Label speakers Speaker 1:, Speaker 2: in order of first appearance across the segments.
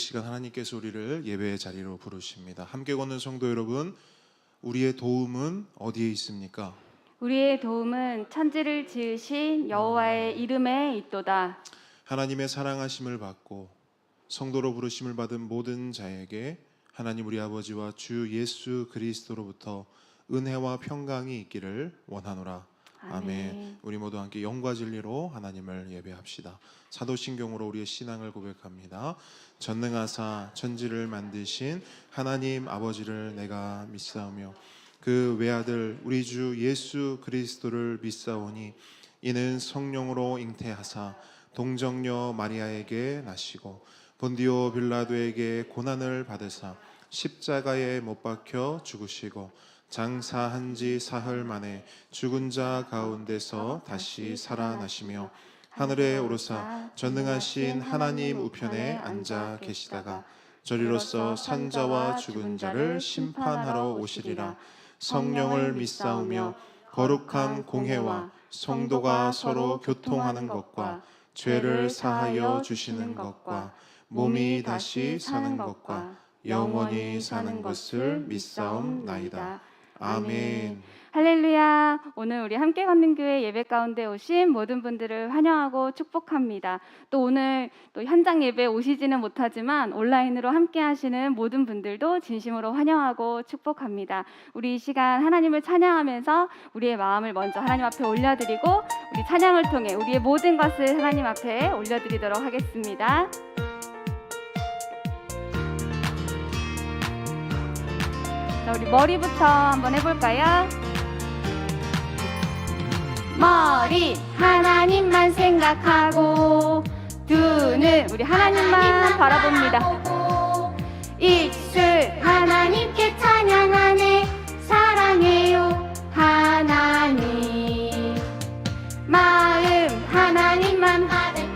Speaker 1: 시간 하나님께서 우리를 예배의 자리로 부르십니다. 함께 걷는 성도 여러분, 우리의 도움은 어디에 있습니까?
Speaker 2: 우리의 도움은 천지를 지으신 여호와의 이름에 있도다.
Speaker 1: 하나님의 사랑하심을 받고 성도로 부르심을 받은 모든 자에게 하나님 우리 아버지와 주 예수 그리스도로부터 은혜와 평강이 있기를 원하노라. 아멘. 우리 모두 함께 영과 진리로 하나님을 예배합시다. 사도신경으로 우리의 신앙을 고백합니다. 전능하사 천지를 만드신 하나님 아버지를 내가 믿사오며 그 외아들 우리 주 예수 그리스도를 믿사오니 이는 성령으로 잉태하사 동정녀 마리아에게 나시고 본디오 빌라도에게 고난을 받으사 십자가에 못 박혀 죽으시고 장사한 지 사흘 만에 죽은 자 가운데서 다시 살아나시며 하늘에 오르사 전능하신 하나님 우편에 앉아 계시다가 저리로서 산자와 죽은 자를 심판하러 오시리라. 성령을 믿사오며 거룩한 공회와 성도가 서로 교통하는 것과 죄를 사하여 주시는 것과 몸이 다시 사는 것과 영원히 사는 것을 믿사옵나이다. 아멘.
Speaker 2: 할렐루야. 오늘 우리 함께 걷는 교회 예배 가운데 오신 모든 분들을 환영하고 축복합니다. 또 오늘 또 현장 예배 오시지는 못하지만 온라인으로 함께 하시는 모든 분들도 진심으로 환영하고 축복합니다. 우리 이 시간 하나님을 찬양하면서 우리의 마음을 먼저 하나님 앞에 올려드리고 우리 찬양을 통해 우리의 모든 것을 하나님 앞에 올려드리도록 하겠습니다. 자, 우리 머리부터 한번 해볼까요? 머리 하나님만 생각하고 두 눈 우리 하나님만 바라봅니다. 입술 하나님께 찬양하네 사랑해요 하나님. 마음 하나님만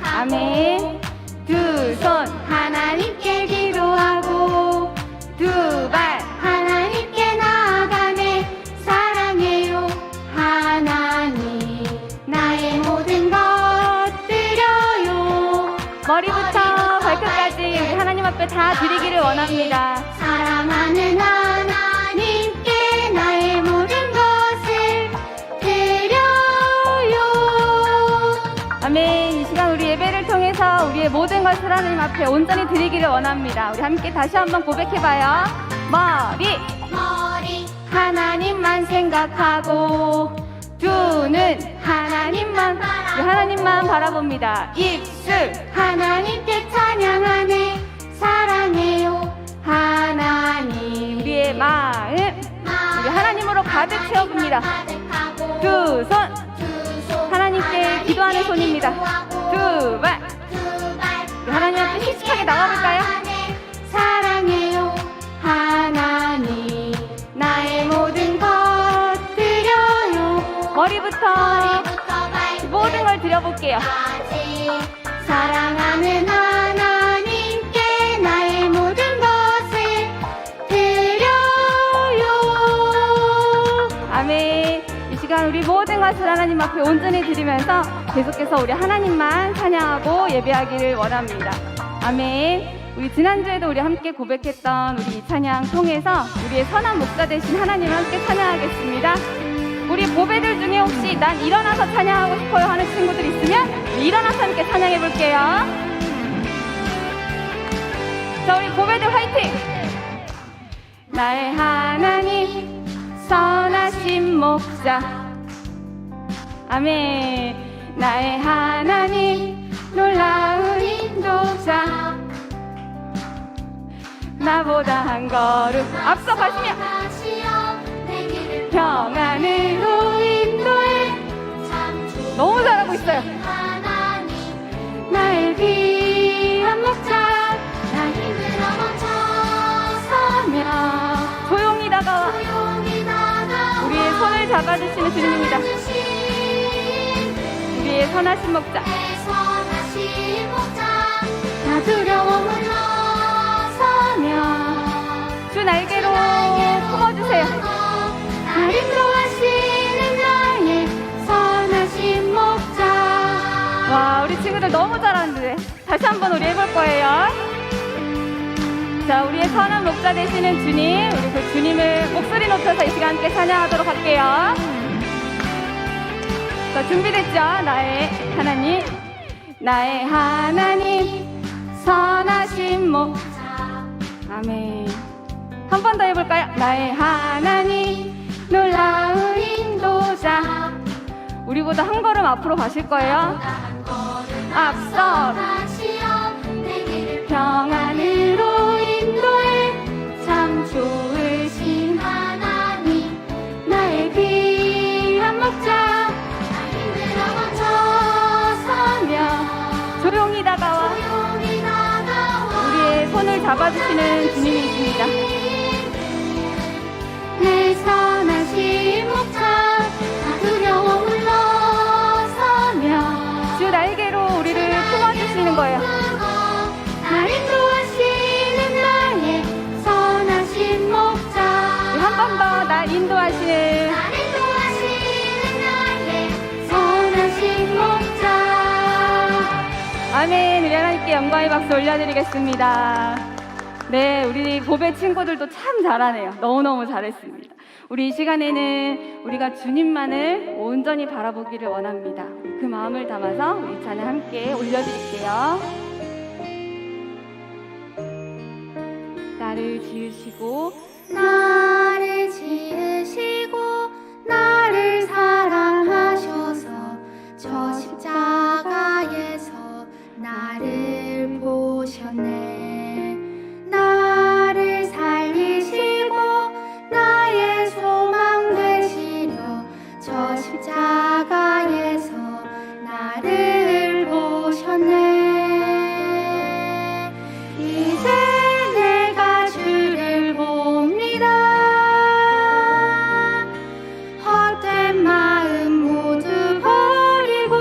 Speaker 2: 아멘. 두 손 하나님께 기도하고 두 발 하나님께 나아가네 사랑해요 하나님. 나의 모든 것 드려요. 머리부터 발끝까지 우리 하나님 앞에 다 드리기를 원합니다. 사랑하는 하나님께 나의 모든 것을 드려요. 아멘. 이 시간 우리 예배를 통해서 우리의 모든 것을 하나님 앞에 온전히 드리기를 원합니다. 우리 함께 다시 한번 고백해봐요. 머리 하나님만 생각하고 두 눈 하나님만 바라봅니다. 입술 하나님께 찬양하네 사랑해요 하나님. 우리의 마음 우리 하나님으로 가득 채워봅니다. 두 손 하나님께 기도하는 손입니다. 두 발 우리 하나님 앞에 씩씩하게 나가볼까요? 사랑해요 하나님. 나의 모든 것 드려요. 머리부터 모든 걸 드려볼게요. 사랑하는 하나님께 나의 모든 것을 드려요. 아멘. 이 시간 우리 모든 것을 하나님 앞에 온전히 드리면서 계속해서 우리 하나님만 찬양하고 예배하기를 원합니다. 아멘. 우리 지난주에도 우리 함께 고백했던 우리 이 찬양 통해서 우리의 선한 목자 되신 하나님을 함께 찬양하겠습니다. 우리 보배들 중에 혹시 난 일어나서 찬양하고 싶어요 하는 친구들 있으면 일어나서 함께 찬양해 볼게요. 자, 우리 보배들 화이팅! 나의 하나님 선하신 목자 아멘. 나의 하나님 놀라운 인도자 나보다 한 걸음 앞서 가시며 평안으로 인도해. 너무 잘하고 있어요. 나의 귀한 목자 나 힘들어 멈춰서며 조용히 다가와 우리의 손을 잡아주시는 주님입니다. 우리의 선하신 목자 나 두려워 물러서며 주 날개로 품어주세요. 나를 인도하시는 나의 선하신 목자. 와, 우리 친구들 너무 잘하는데 다시 한번 우리 해볼 거예요. 자, 우리의 선한 목자 되시는 주님, 우리 그 주님을 목소리 높여서 이 시간 함께 찬양하도록 할게요. 자, 준비됐죠? 나의 하나님, 나의 하나님, 선하신 목자. 아멘. 한 번 더 해볼까요? 나의 하나님, 놀라운 인도자. 우리보다 한 걸음 앞으로 가실 거예요. 앞서 평안으로 인도해. 참 좋으신 하나님, 나의 귀한 목자. 힘들어 멈춰서며 조용히 다가와 우리의 손을 잡아주시는 주님이십니다. 내 선하신 목자, 두려워 물러서며 주 날개로 우리를 품어주시는 거예요. 날 인도하시는 나의 선하신 목자. 한 번 더 날 인도하시는 나의 선하신 목자. 아멘. 우리 하나님께 영광의 박수 올려드리겠습니다. 네, 우리 보배 친구들도 참 잘하네요. 너무너무 잘했습니다. 우리 이 시간에는 우리가 주님만을 온전히 바라보기를 원합니다. 그 마음을 담아서 우리 찬양 함께 올려드릴게요. 나를 지으시고 나를 사랑하셔서 저 십자가에서 나를 보셨네. 나를 살리시고 나의 소망 되시려 저 십자가에서 나를 보셨네. 이제 내가 주를 봅니다. 헛된 마음 모두 버리고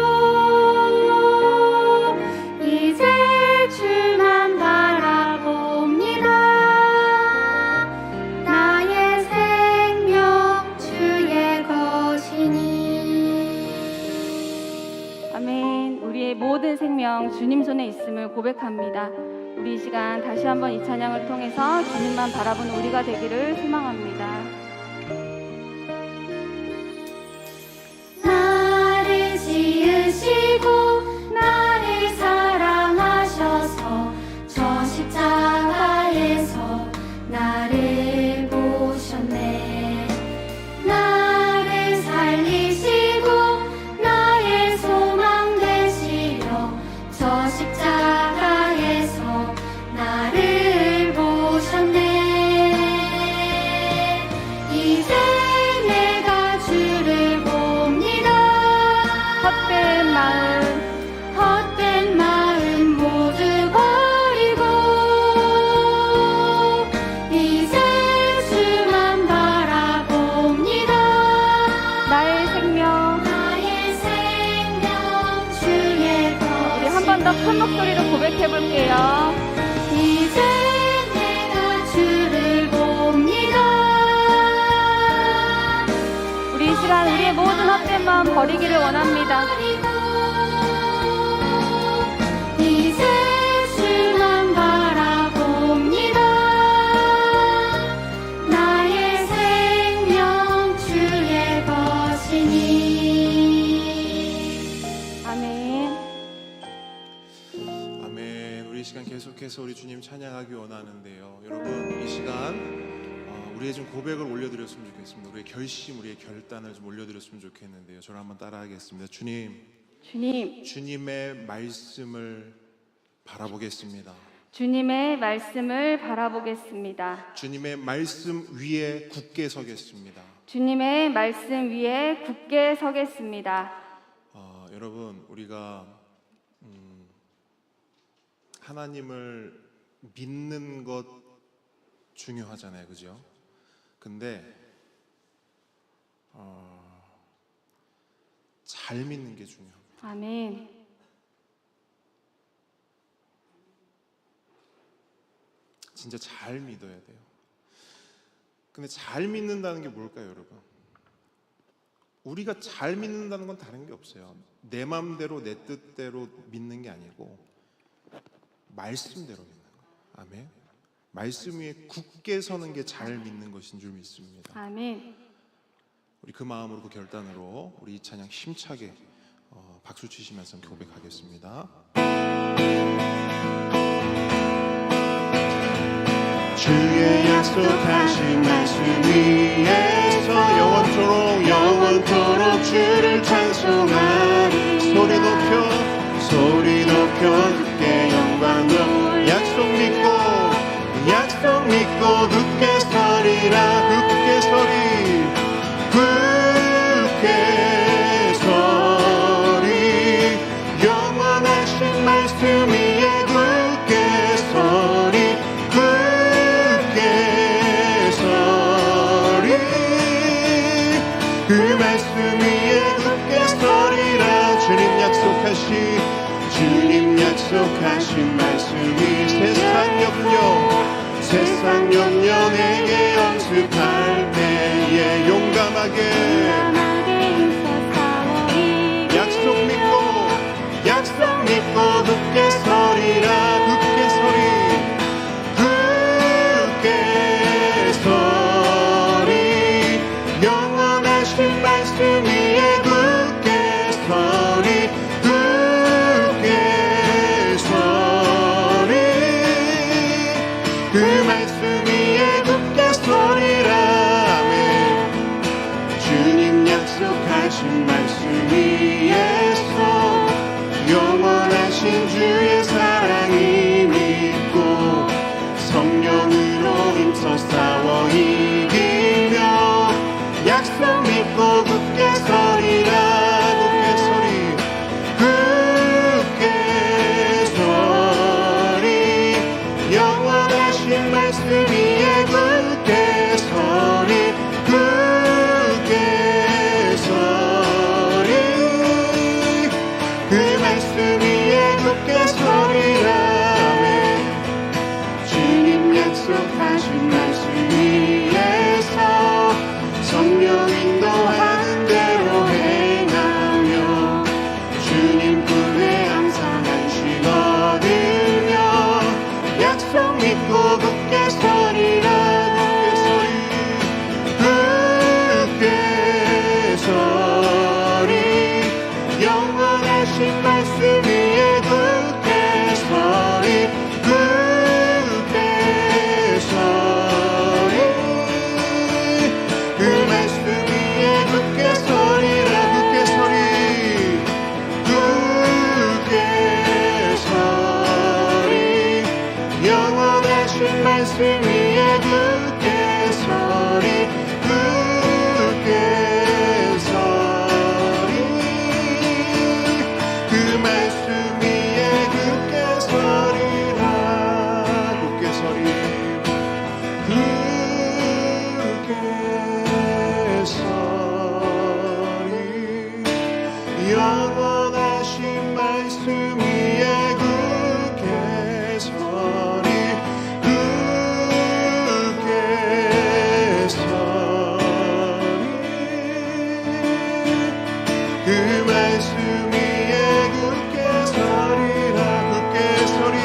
Speaker 2: 이제 주만 바라봅니다. 나의 생명 주의 것이니. 아멘. 우리의 모든 생명 주님 손에 있음을 고백합니다. 우리 이 시간 다시 한번 이 찬양을 통해서 주님만 바라보는 우리가 되기를 소망합니다. 나를 지으시고 나를 사랑하셔서 저 십자가에서 나를 보셨네. 나를 살리시고 나의 소망 되시려 저 십자가에서 나를 보셨네. 이제 내가 주를 봅니다. 헛된 마음 모두 버리고 이제 주만 바라봅니다. 나의 생명 주의 것. 우리 한 번 더 큰 목소리로 고백해 볼게요. 이제 내가 주를 봅니다. 우리 이 시간 우리의 모든 헛된 마음 버리기를 원합니다. 이제 주만 바라봅니다. 나의 생명 주의 것이니. 아멘.
Speaker 1: 아멘. 우리 이 시간 계속해서 우리 주님 찬양하기 원하는데요. 여러분, 이 시간 우리의 좀 고백을 올려드렸으면 좋겠습니다. 우리의 결심, 우리의 결단을 좀 올려드렸으면 좋겠는데요. 저를 한번 따라하겠습니다. 주님의 말씀을 바라보겠습니다.
Speaker 2: 주님의 말씀을 바라보겠습니다.
Speaker 1: 주님의 말씀 위에 굳게 서겠습니다.
Speaker 2: 주님의 말씀 위에 굳게 서겠습니다.
Speaker 1: 여러분, 우리가 하나님을 믿는 것 중요하잖아요, 그죠? 근데 잘 믿는 게 중요합니다.
Speaker 2: 아멘.
Speaker 1: 진짜 잘 믿어야 돼요. 근데 잘 믿는다는 게 뭘까요, 여러분? 우리가 잘 믿는다는 건 다른 게 없어요. 내 마음대로 내 뜻대로 믿는 게 아니고 말씀대로 믿는 거예요. 아멘. 말씀 위에 굳게 서는 게 잘 믿는 것인 줄 믿습니다.
Speaker 2: 아멘.
Speaker 1: 우리 그 마음으로 그 결단으로 우리 이 찬양 힘차게 박수 치시면서 고백하겠습니다. 주의 약속하신 말씀 위에서 영원토록 주를 찬송하리. 소리 높여 주께 영광 돌리리. 약속 믿고 굳게 서리라. 굳게 서리. 영원하신 말씀 위에 굳게 서리. 그 말씀 위에 굳게 서리라. 주님 약속하신 말씀이 세상 염려 내게 연습할 때에 용감하게 약속 믿고 굳게 서리라. 굳게 서리. 영원하신 말씀 위에 굳게 서리. 그 말씀 위에 굳게 서리라. 아멘. 주님 약속하신 말씀 위에서 영원하신 주의 사랑이 믿고 성령으로 힘써 싸워 이기며 약속 믿고 굳게 서리라. 말씀 위에 굳게 서리. 그 말씀 위에 굳게 서리라. 아멘. 주님 약속하신 말씀 위에서 성령 인도하는 대로 행하며 주님 품에 항상 안식 얻으며 약속 믿고 굳게 서리라. 굳게 서리. 영원하신 말씀 위에 굳게 서리. 그 말씀 위에 굳게 서리라. 굳게 서리. 영원하신 말씀 위에 굳게 서리. 그 말씀 위에 굳게 서리라. 굳게 서리. 영원하신 말씀 위에 굳게 서리. 그 말씀 위에 굳게 서리라. 굳게 서리.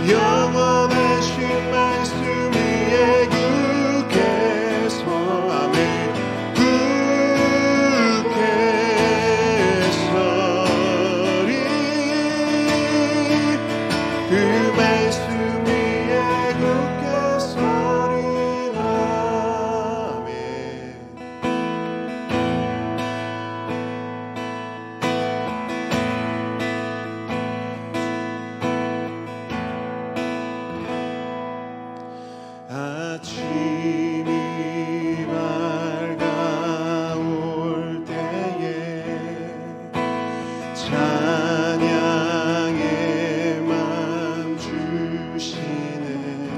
Speaker 1: 영원하신 말씀 위에 굳게 서. 아멘. 굳게 서리. 그 말씀 위에 굳게 서리라. 아멘. 아침이 밝아올 때에 찬양의 맘 주시네.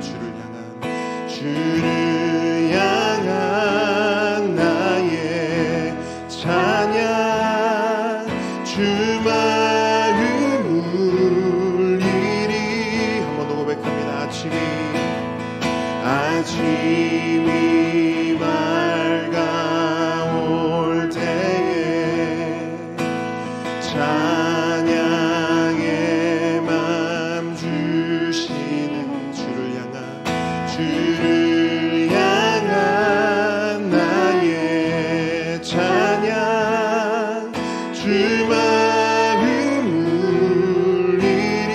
Speaker 1: 주를 향한 나의 찬양. 주 마음 울리리. 한 번 더 고백합니다. 아침이 밝아올 때에 찬양의 맘 주시는 주를 향한 나의 찬양 주 마음 울리리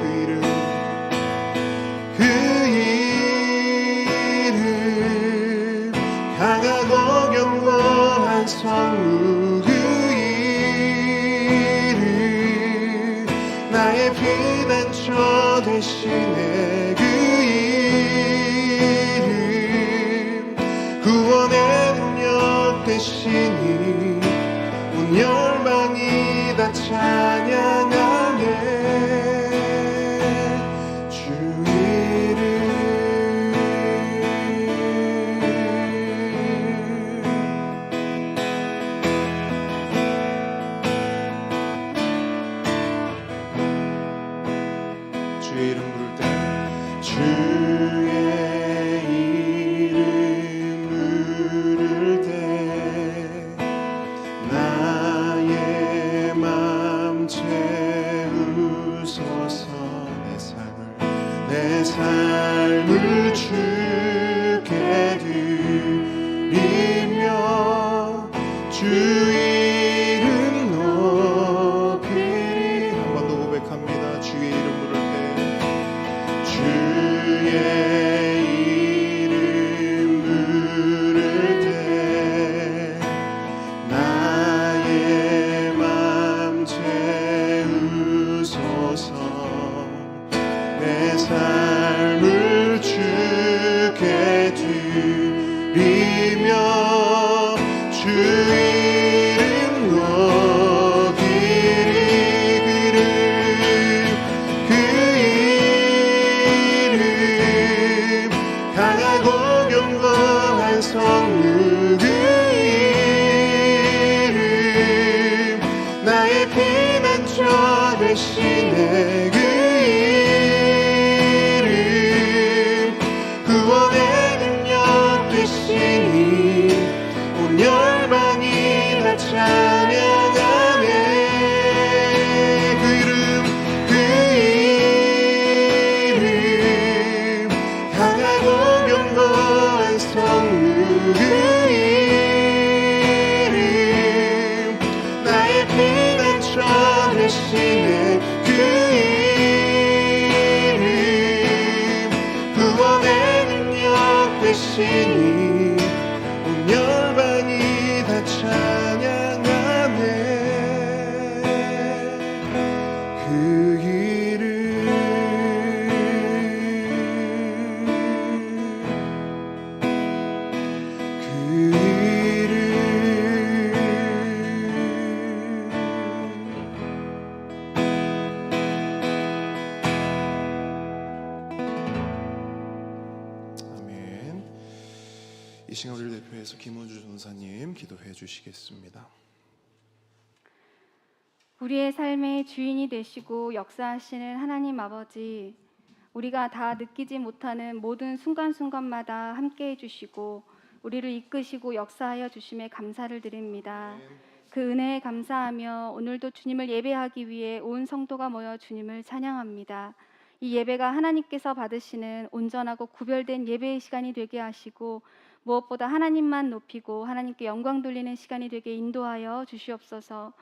Speaker 1: 그 이름 강하고 견고한 성무 그 이름 나의 피난처 되시네 그 이름 구원의 능력 되시니 온 열방이 다 찬양하네 주 이름 주의 이름 부를 때 주의 이름 부를 때 나의 맘 채우소서 내 삶을 주께 드리며 주 이름 높이리 한 번 더 고백합니다 주의 이름 부를 때 주의 이름 부를 때 나의 맘 채우소서 내 삶을 주께 드리며 주 이름 높이리 그 이름 강하고 견고한 성무 그 이름 나의 피난처 되시네 그 이름 구원의 능력 되시니 온 열방이 다 찬양하네 그 이름 강하고 견고한 성무 그 이름 나의 피난처 되시네 그 이름 구원의 능력 되시니 온 열방이 다 찬양하네 그 이름 그 이름 아멘. 이 시간 우리를 대표해서 김원주 전사님 기도해 주시겠습니다.
Speaker 2: 우리의 삶의 주인이 되시고 역사하시는 하나님 아버지, 우리가 다 느끼지 못하는 모든 순간순간마다 함께해 주시고 우리를 이끄시고 역사하여 주심에 감사를 드립니다. 그 은혜에 감사하며 오늘도 주님을 예배하기 위해 온 성도가 모여 주님을 찬양합니다. 이 예배가 하나님께서 받으시는 온전하고 구별된 예배의 시간이 되게 하시고 무엇보다 하나님만 높이고 하나님께 영광 돌리는 시간이 되게 인도하여 주시옵소서.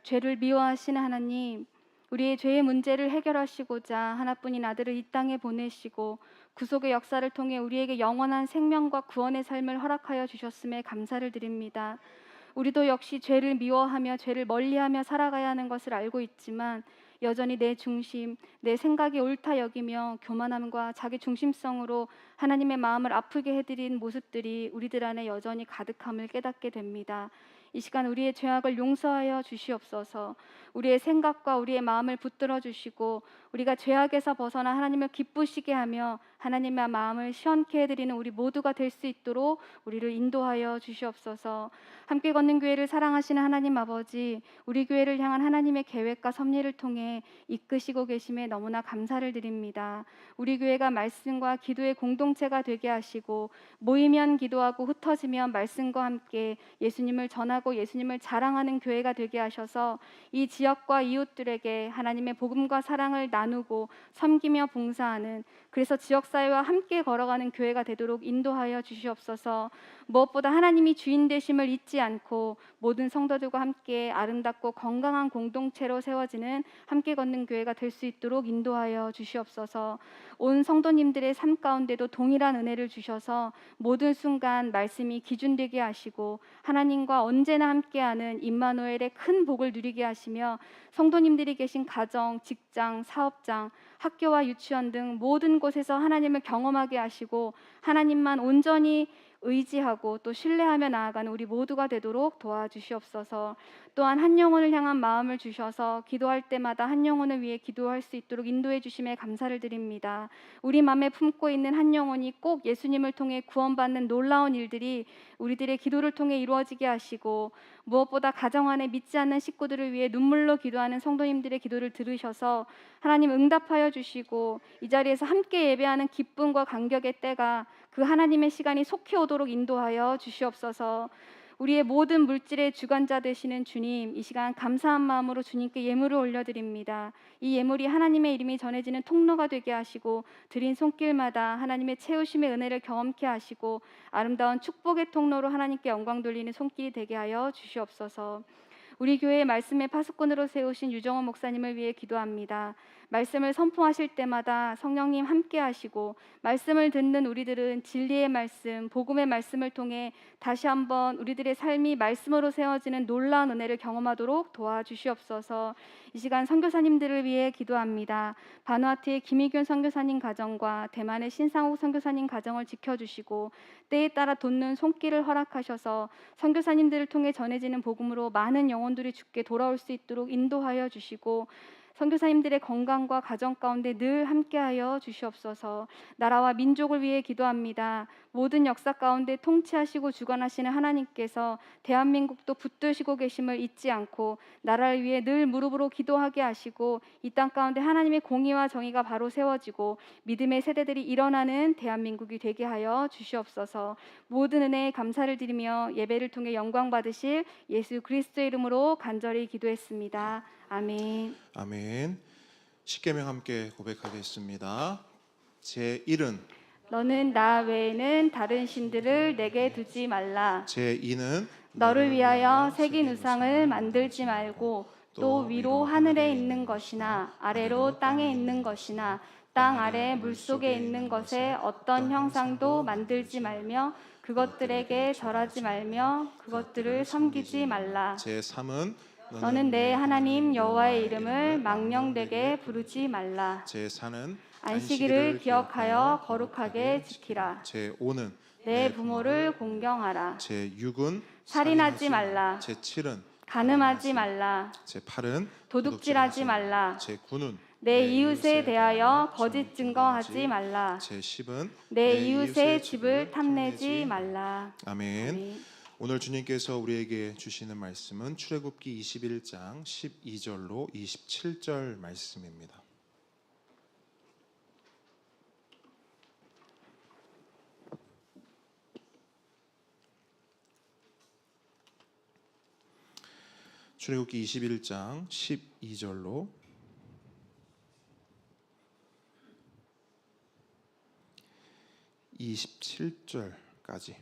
Speaker 2: 죄를 미워하시는 하나님, 우리의 죄의 문제를 해결하시고자 하나뿐인 아들을 이 땅에 보내시고 구속의 역사를 통해 우리에게 영원한 생명과 구원의 삶을 허락하여 주셨음에 감사를 드립니다. 우리도 역시 죄를 미워하며 죄를 멀리하며 살아가야 하는 것을 알고 있지만 여전히 내 중심, 내 생각이 옳다 여기며 교만함과 자기 중심성으로 하나님의 마음을 아프게 해드린 모습들이 우리들 안에 여전히 가득함을 깨닫게 됩니다. 이 시간 우리의 죄악을 용서하여 주시옵소서. 우리의 생각과 우리의 마음을 붙들어 주시고 우리가 죄악에서 벗어나 하나님을 기쁘시게 하며 하나님의 마음을 시원케 해드리는 우리 모두가 될 수 있도록 우리를 인도하여 주시옵소서. 함께 걷는 교회를 사랑하시는 하나님 아버지, 우리 교회를 향한 하나님의 계획과 섭리를 통해 이끄시고 계심에 너무나 감사를 드립니다. 우리 교회가 말씀과 기도의 공동체가 되게 하시고 모이면 기도하고 흩어지면 말씀과 함께 예수님을 전하고 예배하고 예수님을 자랑하는 교회가 되게 하셔서 이 지역과 이웃들에게 하나님의 복음과 사랑을 나누고 섬기며 봉사하는, 그래서 지역사회와 함께 걸어가는 교회가 되도록 인도하여 주시옵소서. 무엇보다 하나님이 주인 되심을 잊지 않고 모든 성도들과 함께 아름답고 건강한 공동체로 세워지는 함께 걷는 교회가 될 수 있도록 인도하여 주시옵소서. 온 성도님들의 삶 가운데도 동일한 은혜를 주셔서 모든 순간 말씀이 기준되게 하시고 하나님과 언제나 함께하는 임마누엘의 큰 복을 누리게 하시며 성도님들이 계신 가정, 직장, 사업장, 학교와 유치원 등 모든 곳에서 하나님을 경험하게 하시고 하나님만 온전히 의지하고 또 신뢰하며 나아가는 우리 모두가 되도록 도와주시옵소서. 또한 한 영혼을 향한 마음을 주셔서 기도할 때마다 한 영혼을 위해 기도할 수 있도록 인도해 주심에 감사를 드립니다. 우리 마음에 품고 있는 한 영혼이 꼭 예수님을 통해 구원받는 놀라운 일들이 우리들의 기도를 통해 이루어지게 하시고, 무엇보다 가정 안에 믿지 않는 식구들을 위해 눈물로 기도하는 성도님들의 기도를 들으셔서 하나님 응답하여 주시고 이 자리에서 함께 예배하는 기쁨과 감격의 때가 그 하나님의 시간이 속히 오도록 인도하여 주시옵소서. 우리의 모든 물질의 주관자 되시는 주님, 이 시간 감사한 마음으로 주님께 예물을 올려드립니다. 이 예물이 하나님의 이름이 전해지는 통로가 되게 하시고 드린 손길마다 하나님의 채우심의 은혜를 경험케 하시고 아름다운 축복의 통로로 하나님께 영광 돌리는 손길이 되게 하여 주시옵소서. 우리 교회의 말씀의 파수꾼으로 세우신 유정원 목사님을 위해 기도합니다. 말씀을 선포하실 때마다 성령님 함께 하시고 말씀을 듣는 우리들은 진리의 말씀, 복음의 말씀을 통해 다시 한번 우리들의 삶이 말씀으로 세워지는 놀라운 은혜를 경험하도록 도와주시옵소서. 이 시간 선교사님들을 위해 기도합니다. 바누아투의 김희균 선교사님 가정과 대만의 신상욱 선교사님 가정을 지켜주시고 때에 따라 돋는 손길을 허락하셔서 선교사님들을 통해 전해지는 복음으로 많은 영혼들이 주께 돌아올 수 있도록 인도하여 주시고 선교사님들의 건강과 가정 가운데 늘 함께하여 주시옵소서. 나라와 민족을 위해 기도합니다. 모든 역사 가운데 통치하시고 주관하시는 하나님께서 대한민국도 붙드시고 계심을 잊지 않고 나라를 위해 늘 무릎으로 기도하게 하시고 이 땅 가운데 하나님의 공의와 정의가 바로 세워지고 믿음의 세대들이 일어나는 대한민국이 되게 하여 주시옵소서. 모든 은혜에 감사를 드리며 예배를 통해 영광 받으실 예수 그리스도의 이름으로 간절히 기도했습니다. 아멘.
Speaker 1: 아멘. 십계명 함께 고백하겠습니다. 제1은
Speaker 2: 너는 나 외에는 다른 신들을 내게 두지 말라.
Speaker 1: 제2는
Speaker 2: 너를 위하여 새긴 우상을 만들지 말고 또 위로 하늘에 있는 것이나 아래로 땅에 있는 것이나 땅 아래 물속에 있는 것에 어떤 형상도 만들지 말며 그것들에게 절하지 말며 그것들을 섬기지 말라.
Speaker 1: 제3은
Speaker 2: 너는 내 하나님 여호와의 이름을 망령되게 부르지 말라.
Speaker 1: 제4는
Speaker 2: 안식일을 기억하여 거룩하게 지키라.
Speaker 1: 제5는
Speaker 2: 내 부모를 공경하라.
Speaker 1: 제6은
Speaker 2: 살인하지 말라.
Speaker 1: 제7은
Speaker 2: 간음하지 말라.
Speaker 1: 제8은
Speaker 2: 도둑질하지 말라.
Speaker 1: 제9는
Speaker 2: 내 이웃에 대하여 거짓 증거하지 말라.
Speaker 1: 제10은
Speaker 2: 내 이웃의 집을 탐내지 말라.
Speaker 1: 아멘.
Speaker 2: 아멘.
Speaker 1: 오늘 주님께서 우리에게 주시는 말씀은 출애굽기 21장 12절로 27절 말씀입니다. 출애굽기 21장 12절로 27절까지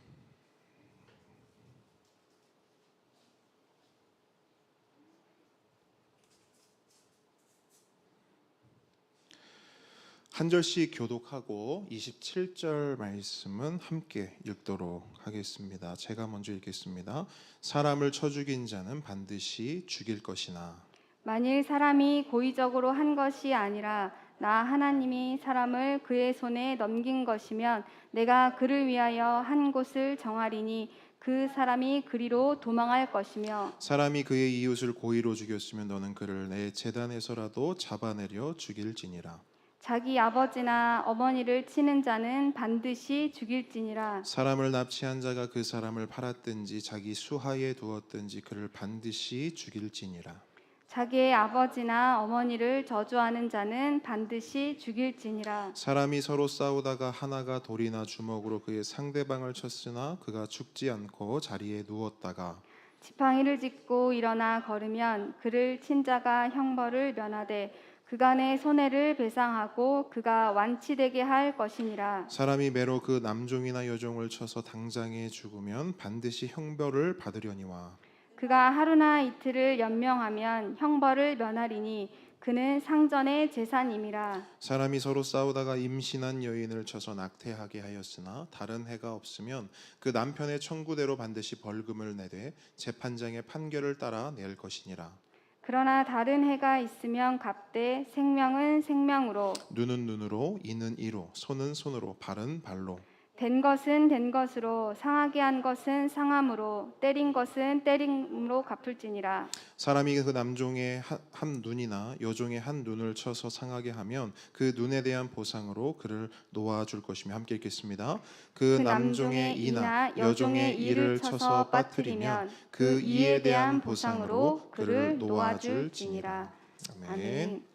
Speaker 1: 한 절씩 교독하고 27절 말씀은 함께 읽도록 하겠습니다. 제가 먼저 읽겠습니다. 사람을 쳐 죽인 자는 반드시 죽일 것이나
Speaker 2: 만일 사람이 고의적으로 한 것이 아니라 나 하나님이 사람을 그의 손에 넘긴 것이면 내가 그를 위하여 한 곳을 정하리니 그 사람이 그리로 도망할 것이며
Speaker 1: 사람이 그의 이웃을 고의로 죽였으면 너는 그를 내 제단에서라도 잡아내려 죽일지니라.
Speaker 2: 자기 아버지나 어머니를 치는 자는 반드시 죽일지니라.
Speaker 1: 사람을 납치한 자가 그 사람을 팔았든지 자기 수하에 두었든지 그를 반드시 죽일지니라.
Speaker 2: 자기의 아버지나 어머니를 저주하는 자는 반드시 죽일지니라.
Speaker 1: 사람이 서로 싸우다가 하나가 돌이나 주먹으로 그의 상대방을 쳤으나 그가 죽지 않고 자리에 누웠다가
Speaker 2: 지팡이를 짚고 일어나 걸으면 그를 친 자가 형벌을 면하되 그간의 손해를 배상하고 그가 완치되게 할 것이니라.
Speaker 1: 사람이 매로 그 남종이나 여종을 쳐서 당장에 죽으면 반드시 형벌을 받으려니와
Speaker 2: 그가 하루나 이틀을 연명하면 형벌을 면하리니 그는 상전의 재산임이라.
Speaker 1: 사람이 서로 싸우다가 임신한 여인을 쳐서 낙태하게 하였으나 다른 해가 없으면 그 남편의 청구대로 반드시 벌금을 내되 재판장의 판결을 따라 낼 것이니라.
Speaker 2: 그러나 다른 해가 있으면 갚되 생명은 생명으로
Speaker 1: 눈은 눈으로, 이는 이로, 손은 손으로, 발은 발로.
Speaker 2: 된 것은 된 것으로 상하게 한 것은 상함으로 때린 것은 때림으로 갚을지니라.
Speaker 1: 사람이 그 남종의 한 눈이나 여종의 한 눈을 쳐서 상하게 하면 그 눈에 대한 보상으로 그를 놓아줄 것이며. 함께 읽겠습니다. 그 남종의 이나 여종의 이를 쳐서 빠뜨리면 그 이에 대한 보상으로 그를 놓아줄지니라. 아멘.
Speaker 2: 아멘.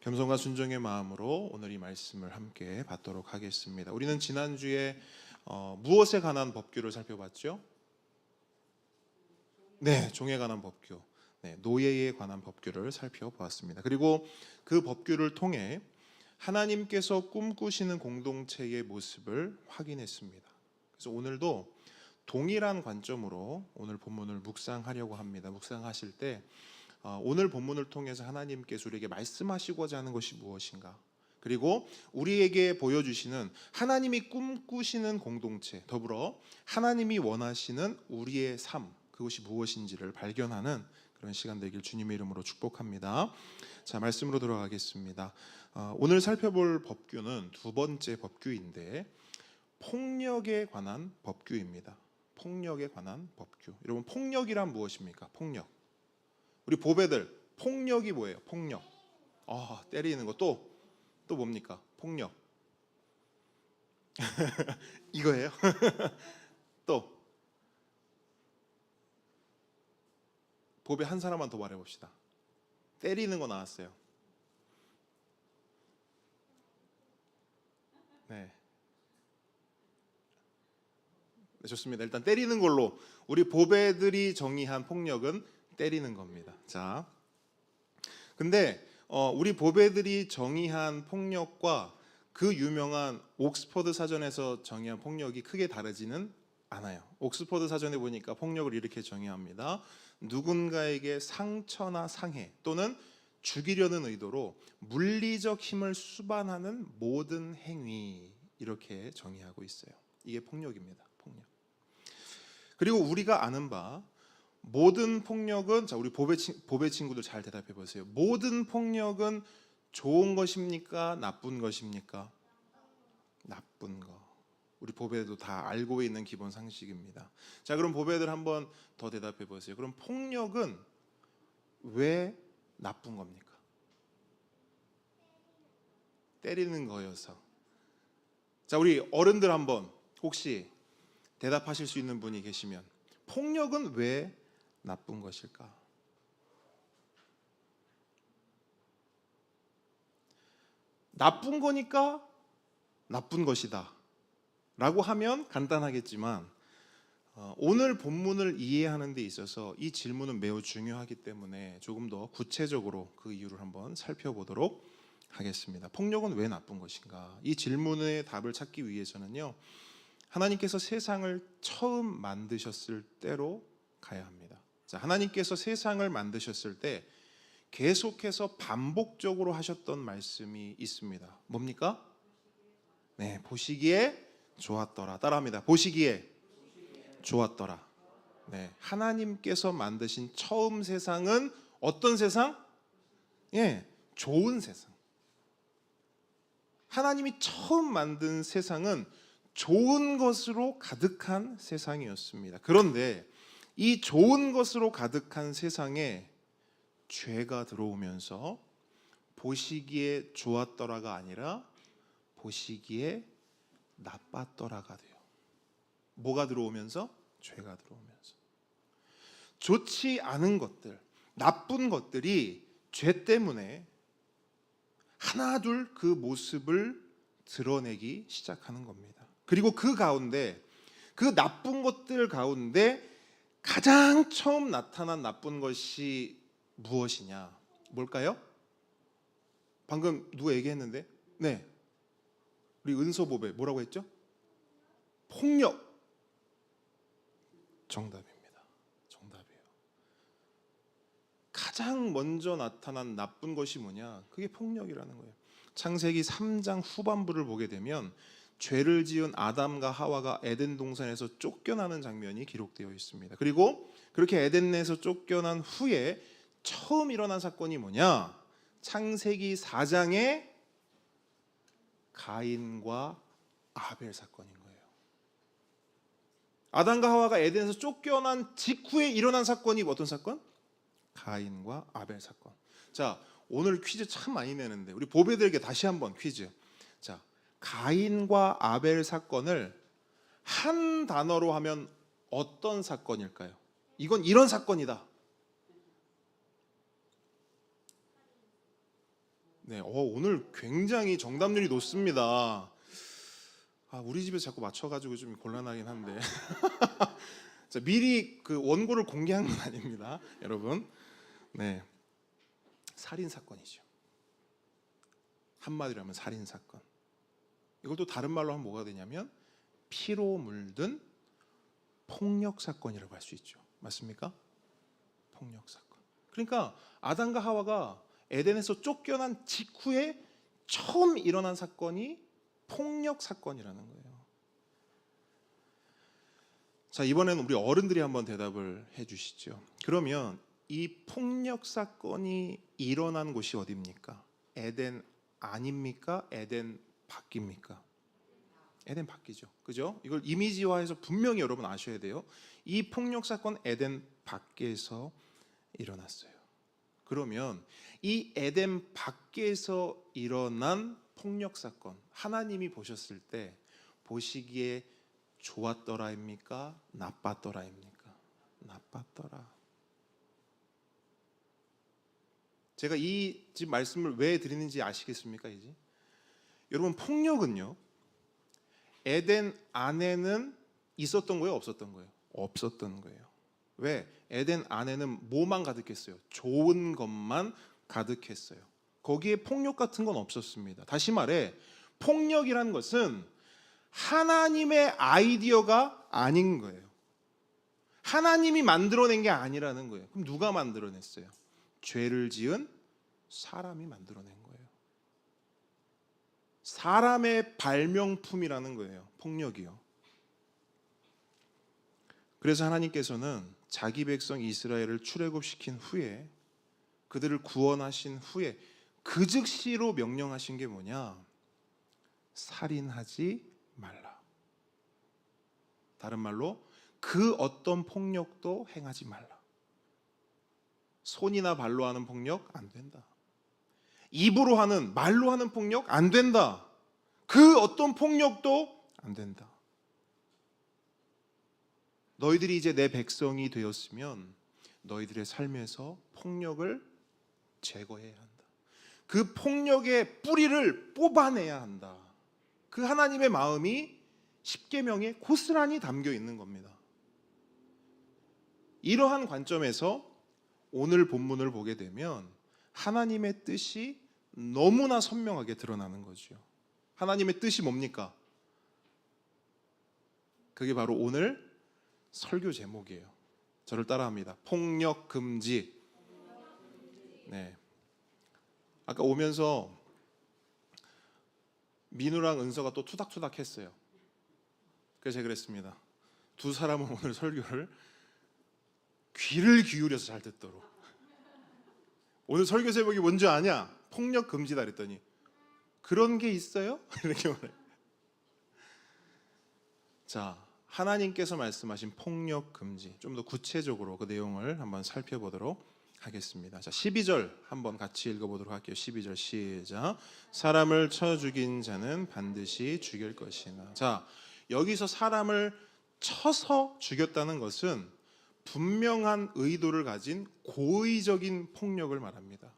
Speaker 1: 겸손과 순종의 마음으로 오늘 이 말씀을 함께 받도록 하겠습니다. 우리는 지난주에 무엇에 관한 법규를 살펴봤죠? 네, 종에 관한 법규, 네, 노예에 관한 법규를 살펴보았습니다. 그리고 그 법규를 통해 하나님께서 꿈꾸시는 공동체의 모습을 확인했습니다. 그래서 오늘도 동일한 관점으로 오늘 본문을 묵상하려고 합니다. 묵상하실 때 오늘 본문을 통해서 하나님께서 우리에게 말씀하시고자 하는 것이 무엇인가, 그리고 우리에게 보여주시는 하나님이 꿈꾸시는 공동체, 더불어 하나님이 원하시는 우리의 삶, 그것이 무엇인지를 발견하는 그런 시간 되길 주님의 이름으로 축복합니다. 자, 말씀으로 들어가겠습니다. 오늘 살펴볼 법규는 두 번째 법규인데 폭력에 관한 법규입니다. 폭력에 관한 법규. 여러분, 폭력이란 무엇입니까? 폭력. 우리 보배들, 폭력이 뭐예요? 폭력. 때리는 거. 또 뭡니까? 폭력. 이거예요? 또 보배 한 사람만 더 말해봅시다. 때리는 거 나왔어요. 네, 좋습니다. 일단 때리는 걸로 우리 보배들이 정의한 폭력은 때리는 겁니다. 자, 근데 우리 보배들이 정의한 폭력과 그 유명한 옥스퍼드 사전에서 정의한 폭력이 크게 다르지는 않아요. 옥스퍼드 사전에 보니까 폭력을 이렇게 정의합니다. 누군가에게 상처나 상해 또는 죽이려는 의도로 물리적 힘을 수반하는 모든 행위, 이렇게 정의하고 있어요. 이게 폭력입니다. 폭력. 그리고 우리가 아는 바 모든 폭력은, 자, 우리 보배 친구들 잘 대답해 보세요. 모든 폭력은 좋은 것입니까? 나쁜 것입니까? 나쁜 거. 우리 보배도 다 알고 있는 기본 상식입니다. 자, 그럼 보배들 한번 더 대답해 보세요. 그럼 폭력은 왜 나쁜 겁니까? 때리는 거여서. 자, 우리 어른들 한번 혹시 대답하실 수 있는 분이 계시면 폭력은 왜 나쁜 것일까? 나쁜 거니까 나쁜 것이다 라고 하면 간단하겠지만 오늘 본문을 이해하는 데 있어서 이 질문은 매우 중요하기 때문에 조금 더 구체적으로 그 이유를 한번 살펴보도록 하겠습니다. 폭력은 왜 나쁜 것인가? 이 질문의 답을 찾기 위해서는요, 하나님께서 세상을 처음 만드셨을 때로 가야 합니다. 자, 하나님께서 세상을 만드셨을 때 계속해서 반복적으로 하셨던 말씀이 있습니다. 뭡니까? 네, 보시기에 좋았더라. 따라합니다. 보시기에 좋았더라. 네, 하나님께서 만드신 처음 세상은 어떤 세상? 예, 좋은 세상. 하나님이 처음 만든 세상은 좋은 것으로 가득한 세상이었습니다. 그런데 이 좋은 것으로 가득한 세상에 죄가 들어오면서 보시기에 좋았더라가 아니라 보시기에 나빴더라가 돼요. 뭐가 들어오면서? 죄가 들어오면서. 좋지 않은 것들, 나쁜 것들이 죄 때문에 하나둘 그 모습을 드러내기 시작하는 겁니다. 그리고 그 가운데, 그 나쁜 것들 가운데 가장 처음 나타난 나쁜 것이 무엇이냐? 뭘까요? 방금 누가 얘기했는데? 네, 우리 은소보배 뭐라고 했죠? 폭력. 정답입니다. 정답이에요. 가장 먼저 나타난 나쁜 것이 뭐냐? 그게 폭력이라는 거예요. 창세기 3장 후반부를 보게 되면 죄를 지은 아담과 하와가 에덴 동산에서 쫓겨나는 장면이 기록되어 있습니다. 그리고 그렇게 에덴에서 쫓겨난 후에 처음 일어난 사건이 뭐냐? 창세기 4장의 가인과 아벨 사건인 거예요. 아담과 하와가 에덴에서 쫓겨난 직후에 일어난 사건이 어떤 사건? 가인과 아벨 사건. 자, 오늘 퀴즈 참 많이 내는데 우리 보배들에게 다시 한번 퀴즈. 자, 가인과 아벨 사건을 한 단어로 하면 어떤 사건일까요? 이건 이런 사건이다. 네, 오늘 굉장히 정답률이 높습니다. 우리 집에서 자꾸 맞춰가지고 좀 곤란하긴 한데. 자, 미리 그 원고를 공개한 건 아닙니다, 여러분. 네, 살인 사건이죠. 한마디로 하면 살인 사건. 이걸 또 다른 말로 하면 뭐가 되냐면 피로 물든 폭력 사건이라고 할 수 있죠. 맞습니까? 폭력 사건. 그러니까 아담과 하와가 에덴에서 쫓겨난 직후에 처음 일어난 사건이 폭력 사건이라는 거예요. 자, 이번에는 우리 어른들이 한번 대답을 해주시죠. 그러면 이 폭력 사건이 일어난 곳이 어디입니까? 에덴 아닙니까? 에덴 밖입니까? 에덴 밖이죠. 그죠? 이걸 이미지화해서 분명히 여러분 아셔야 돼요. 이 폭력 사건 에덴 밖에서 일어났어요. 그러면 이 에덴 밖에서 일어난 폭력 사건, 하나님이 보셨을 때 보시기에 좋았더라입니까? 나빴더라입니까? 나빴더라. 제가 이 집 말씀을 왜 드리는지 아시겠습니까? 이제 여러분, 폭력은요, 에덴 안에는 있었던 거예요, 없었던 거예요? 없었던 거예요. 왜? 에덴 안에는 뭐만 가득했어요? 좋은 것만 가득했어요. 거기에 폭력 같은 건 없었습니다. 다시 말해, 폭력이라는 것은 하나님의 아이디어가 아닌 거예요. 하나님이 만들어낸 게 아니라는 거예요. 그럼 누가 만들어냈어요? 죄를 지은 사람이 만들어낸 거예요. 사람의 발명품이라는 거예요, 폭력이요. 그래서 하나님께서는 자기 백성 이스라엘을 출애굽시킨 후에, 그들을 구원하신 후에 그 즉시로 명령하신 게 뭐냐? 살인하지 말라. 다른 말로 그 어떤 폭력도 행하지 말라. 손이나 발로 하는 폭력 안 된다. 입으로 하는, 말로 하는 폭력 안 된다. 그 어떤 폭력도 안 된다. 너희들이 이제 내 백성이 되었으면 너희들의 삶에서 폭력을 제거해야 한다. 그 폭력의 뿌리를 뽑아내야 한다. 그 하나님의 마음이 십계명에 고스란히 담겨 있는 겁니다. 이러한 관점에서 오늘 본문을 보게 되면 하나님의 뜻이 너무나 선명하게 드러나는 거죠. 하나님의 뜻이 뭡니까? 그게 바로 오늘 설교 제목이에요. 저를 따라합니다. 폭력 금지. 네. 아까 오면서 민우랑 은서가 또 투닥투닥 했어요. 그래서 제가 그랬습니다. 두 사람은 오늘 설교를 귀를 기울여서 잘 듣도록. 오늘 설교 제목이 뭔지 아냐? 폭력 금지다 그랬더니 그런 게 있어요? 이렇게 말해요. 자, 하나님께서 말씀하신 폭력 금지, 좀 더 구체적으로 그 내용을 한번 살펴보도록 하겠습니다. 자, 12절 한번 같이 읽어보도록 할게요. 12절 시작. 사람을 쳐 죽인 자는 반드시 죽일 것이나. 자, 여기서 사람을 쳐서 죽였다는 것은 분명한 의도를 가진 고의적인 폭력을 말합니다.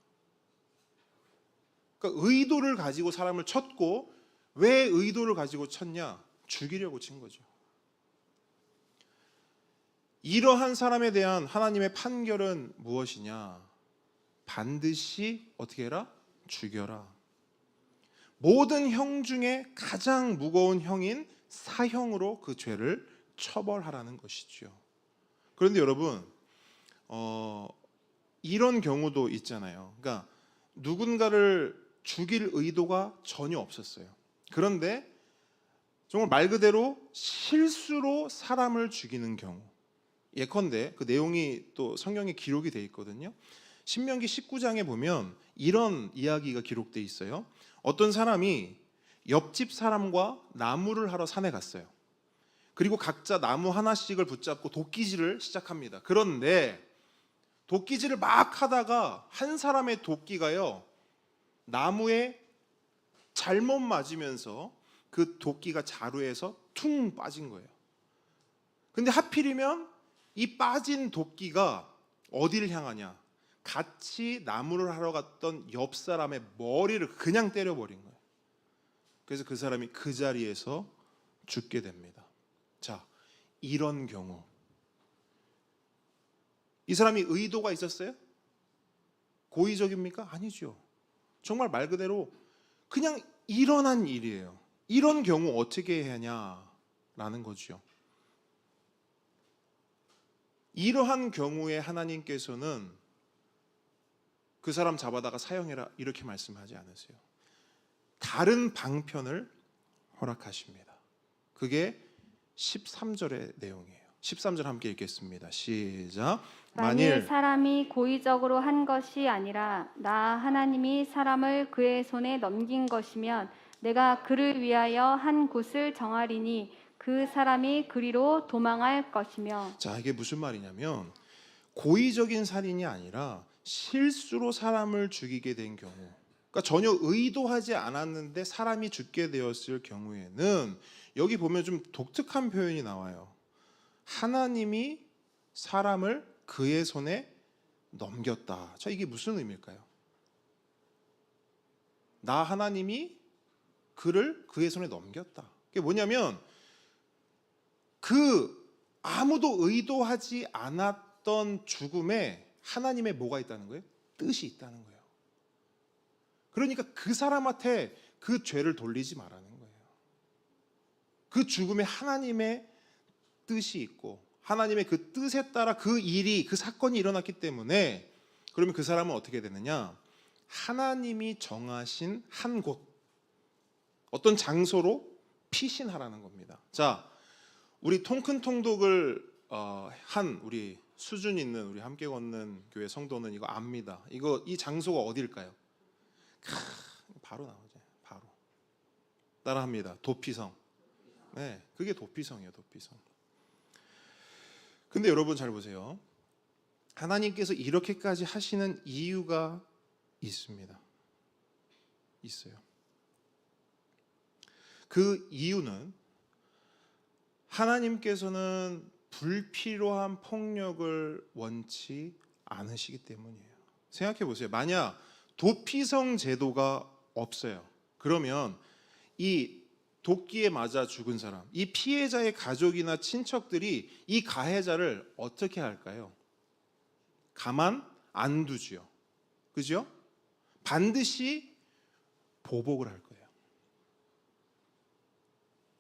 Speaker 1: 그러니까 의도를 가지고 사람을 쳤고, 왜 의도를 가지고 쳤냐? 죽이려고 친 거죠. 이러한 사람에 대한 하나님의 판결은 무엇이냐? 반드시 어떻게 해라? 죽여라. 모든 형 중에 가장 무거운 형인 사형으로 그 죄를 처벌하라는 것이죠. 그런데 여러분, 이런 경우도 있잖아요. 그러니까 누군가를 죽일 의도가 전혀 없었어요. 그런데 정말 말 그대로 실수로 사람을 죽이는 경우. 예컨대 그 내용이 또 성경에 기록이 돼 있거든요. 신명기 19장에 보면 이런 이야기가 기록돼 있어요. 어떤 사람이 옆집 사람과 나무를 하러 산에 갔어요. 그리고 각자 나무 하나씩을 붙잡고 도끼질을 시작합니다. 그런데 도끼질을 막 하다가 한 사람의 도끼가요, 나무에 잘못 맞으면서 그 도끼가 자루에서 퉁 빠진 거예요. 근데 하필이면 이 빠진 도끼가 어디를 향하냐? 같이 나무를 하러 갔던 옆 사람의 머리를 그냥 때려버린 거예요. 그래서 그 사람이 그 자리에서 죽게 됩니다. 자, 이런 경우 이 사람이 의도가 있었어요? 고의적입니까? 아니죠. 정말 말 그대로 그냥 일어난 일이에요. 이런 경우 어떻게 해야 하냐라는 거죠. 이러한 경우에 하나님께서는 그 사람 잡아다가 사형해라 이렇게 말씀하지 않으세요. 다른 방편을 허락하십니다. 그게 13절의 내용이에요. 13절 함께 읽겠습니다. 시작.
Speaker 2: 만일 사람이 고의적으로 한 것이 아니라 나 하나님이 사람을 그의 손에 넘긴 것이면 내가 그를 위하여 한 곳을 정하리니 그 사람이 그리로 도망할 것이며.
Speaker 1: 자, 이게 무슨 말이냐면 고의적인 살인이 아니라 실수로 사람을 죽이게 된 경우, 그러니까 전혀 의도하지 않았는데 사람이 죽게 되었을 경우에는 여기 보면 좀 독특한 표현이 나와요. 하나님이 사람을 그의 손에 넘겼다. 자, 이게 무슨 의미일까요? 나 하나님이 그를 그의 손에 넘겼다. 그게 뭐냐면 그 아무도 의도하지 않았던 죽음에 하나님의 뭐가 있다는 거예요? 뜻이 있다는 거예요. 그러니까 그 사람한테 그 죄를 돌리지 말라는 거예요. 그 죽음에 하나님의 뜻이 있고 하나님의 그 뜻에 따라 그 일이, 그 사건이 일어났기 때문에 그러면 그 사람은 어떻게 되느냐? 하나님이 정하신 한 곳, 어떤 장소로 피신하라는 겁니다. 자, 우리 통큰 통독을 한 우리 수준 있는 우리 함께 걷는 교회 성도는 이거 압니다. 이 장소가 어딜까요? 바로 나오죠. 바로 따라합니다. 도피성. 네, 그게 도피성이에요. 도피성. 근데 여러분 잘 보세요. 하나님께서 이렇게까지 하시는 이유가 있습니다. 있어요. 그 이유는 하나님께서는 불필요한 폭력을 원치 않으시기 때문이에요. 생각해 보세요. 만약 도피성 제도가 없어요. 그러면 이 도끼에 맞아 죽은 사람, 이 피해자의 가족이나 친척들이 이 가해자를 어떻게 할까요? 가만 안 두지요. 그죠? 반드시 보복을 할 거예요.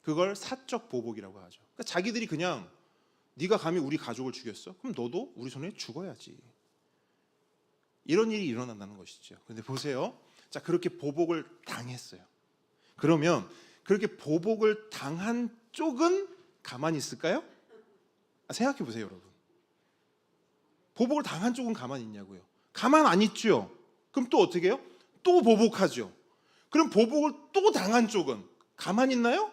Speaker 1: 그걸 사적 보복이라고 하죠. 그러니까 자기들이 그냥 네가 감히 우리 가족을 죽였어? 그럼 너도 우리 손에 죽어야지. 이런 일이 일어난다는 것이죠. 그런데 보세요. 자, 그렇게 보복을 당했어요. 그러면 그렇게 보복을 당한 쪽은 가만히 있을까요? 생각해 보세요, 여러분. 보복을 당한 쪽은 가만히 있냐고요? 가만 안 있죠. 그럼 또 어떻게 해요? 또 보복하죠. 그럼 보복을 또 당한 쪽은 가만히 있나요?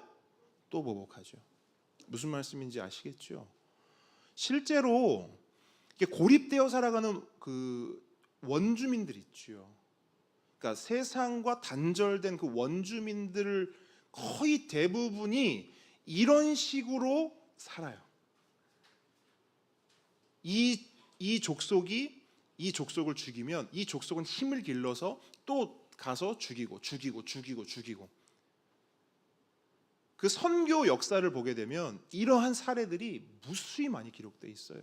Speaker 1: 또 보복하죠. 무슨 말씀인지 아시겠죠? 실제로 고립되어 살아가는 그 원주민들 있죠. 그러니까 세상과 단절된 그 원주민들 거의 대부분이 이런 식으로 살아요. 이 족속이 이 족속을 죽이면 이 족속은 힘을 길러서 또 가서 죽이고. 그 선교 역사를 보게 되면 이러한 사례들이 무수히 많이 기록되어 있어요.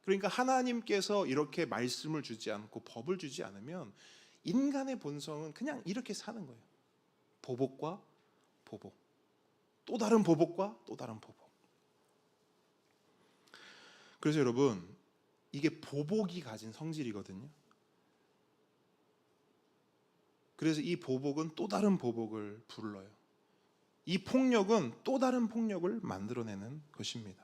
Speaker 1: 그러니까 하나님께서 이렇게 말씀을 주지 않고 법을 주지 않으면 인간의 본성은 그냥 이렇게 사는 거예요. 보복과 보복, 또 다른 보복과 또 다른 보복. 그래서 여러분, 이게 보복이 가진 성질이거든요. 그래서 이 보복은 또 다른 보복을 불러요. 이 폭력은 또 다른 폭력을 만들어내는 것입니다.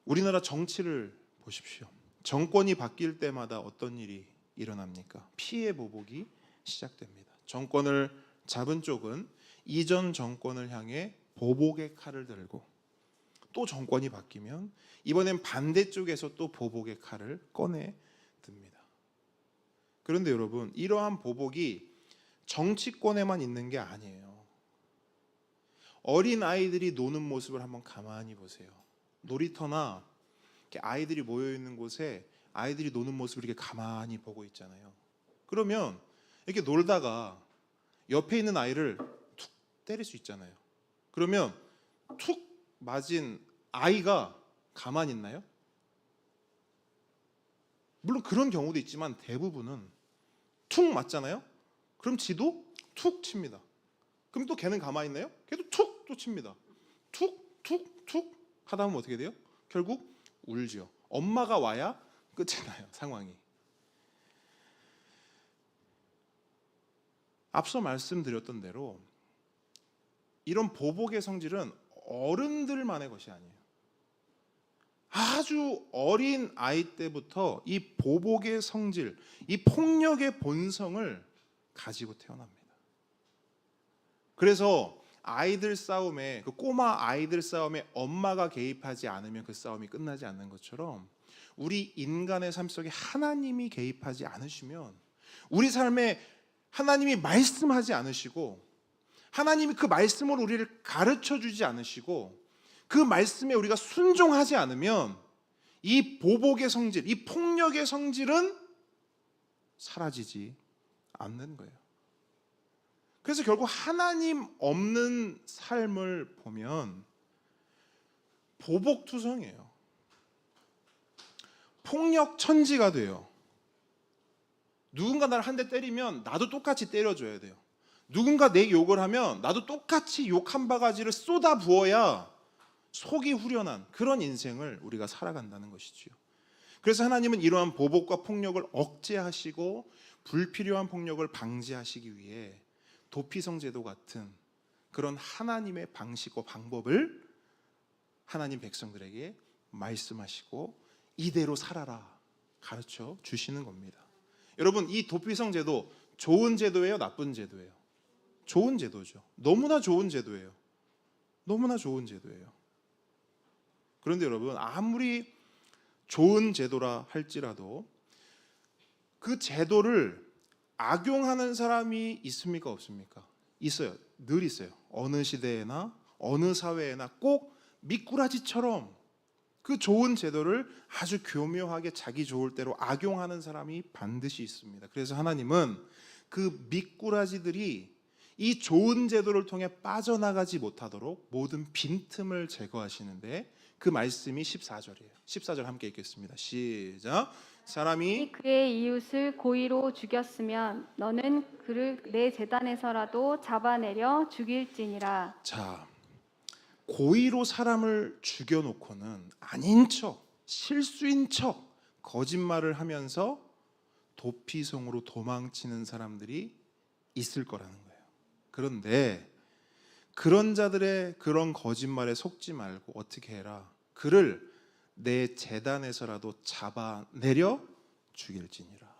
Speaker 1: 우리나라 정치를 보십시오. 정권이 바뀔 때마다 어떤 일이 일어납니까? 피해 보복이 시작됩니다. 정권을 잡은 쪽은 이전 정권을 향해 보복의 칼을 들고, 또 정권이 바뀌면 이번엔 반대쪽에서 또 보복의 칼을 꺼내 듭니다. 그런데 여러분, 이러한 보복이 정치권에만 있는 게 아니에요. 어린 아이들이 노는 모습을 한번 가만히 보세요. 놀이터나 이렇게 아이들이 모여 있는 곳에 아이들이 노는 모습을 이렇게 가만히 보고 있잖아요. 그러면 이렇게 놀다가 옆에 있는 아이를 툭 때릴 수 있잖아요. 그러면 툭 맞은 아이가 가만히 있나요? 물론 그런 경우도 있지만 대부분은 툭 맞잖아요. 그럼 지도 툭 칩니다. 그럼 또 걔는 가만히 있나요? 걔도 툭 또 칩니다. 툭 툭 툭 하다 보면 어떻게 돼요? 결국 울죠. 엄마가 와야 끝이 나요, 상황이. 앞서 말씀드렸던 대로 이런 보복의 성질은 어른들만의 것이 아니에요. 아주 어린 아이 때부터 이 보복의 성질, 이 폭력의 본성을 가지고 태어납니다. 그래서 아이들 싸움에, 그 꼬마 아이들 싸움에 엄마가 개입하지 않으면 그 싸움이 끝나지 않는 것처럼 우리 인간의 삶 속에 하나님이 개입하지 않으시면, 우리 삶에 하나님이 말씀하지 않으시고 하나님이 그 말씀을 우리를 가르쳐 주지 않으시고 그 말씀에 우리가 순종하지 않으면 이 보복의 성질, 이 폭력의 성질은 사라지지 않는 거예요. 그래서 결국 하나님 없는 삶을 보면 보복투성이에요. 폭력 천지가 돼요. 누군가 나를 한 대 때리면 나도 똑같이 때려줘야 돼요. 누군가 내 욕을 하면 나도 똑같이 욕 한 바가지를 쏟아 부어야 속이 후련한 그런 인생을 우리가 살아간다는 것이지요. 그래서 하나님은 이러한 보복과 폭력을 억제하시고 불필요한 폭력을 방지하시기 위해 도피성 제도 같은 그런 하나님의 방식과 방법을 하나님 백성들에게 말씀하시고 이대로 살아라 가르쳐 주시는 겁니다. 여러분, 이 도피성 제도 좋은 제도예요, 나쁜 제도예요? 좋은 제도죠. 너무나 좋은 제도예요. 너무나 좋은 제도예요. 그런데 여러분, 아무리 좋은 제도라 할지라도 그 제도를 악용하는 사람이 있습니까, 없습니까? 있어요. 늘 있어요. 어느 시대에나 어느 사회에나 꼭 미꾸라지처럼 그 좋은 제도를 아주 교묘하게 자기 좋을 대로 악용하는 사람이 반드시 있습니다. 그래서 하나님은 그 미꾸라지들이 이 좋은 제도를 통해 빠져나가지 못하도록 모든 빈틈을 제거하시는데 그 말씀이 14절이에요. 14절 함께 읽겠습니다. 시작. 사람이
Speaker 2: 그의 이웃을 고의로 죽였으면 너는 그를 내 제단에서라도 잡아내려 죽일지니라.
Speaker 1: 자, 고의로 사람을 죽여놓고는 아닌 척, 실수인 척, 거짓말을 하면서 도피성으로 도망치는 사람들이 있을 거라는 거예요. 그런데 그런 자들의 그런 거짓말에 속지 말고 어떻게 해라? 그를 내 제단에서라도 잡아내려 죽일지니라.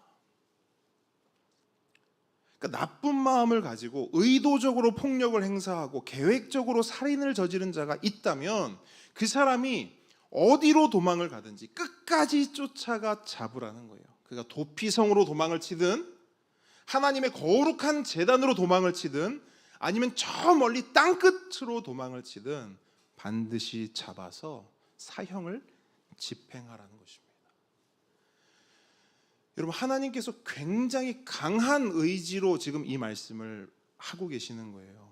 Speaker 1: 그러니까 나쁜 마음을 가지고 의도적으로 폭력을 행사하고 계획적으로 살인을 저지른 자가 있다면 그 사람이 어디로 도망을 가든지 끝까지 쫓아가 잡으라는 거예요. 그가 도피성으로 도망을 치든 하나님의 거룩한 제단으로 도망을 치든 아니면 저 멀리 땅끝으로 도망을 치든 반드시 잡아서 사형을 집행하라는 것입니다. 여러분, 하나님께서 굉장히 강한 의지로 지금 이 말씀을 하고 계시는 거예요.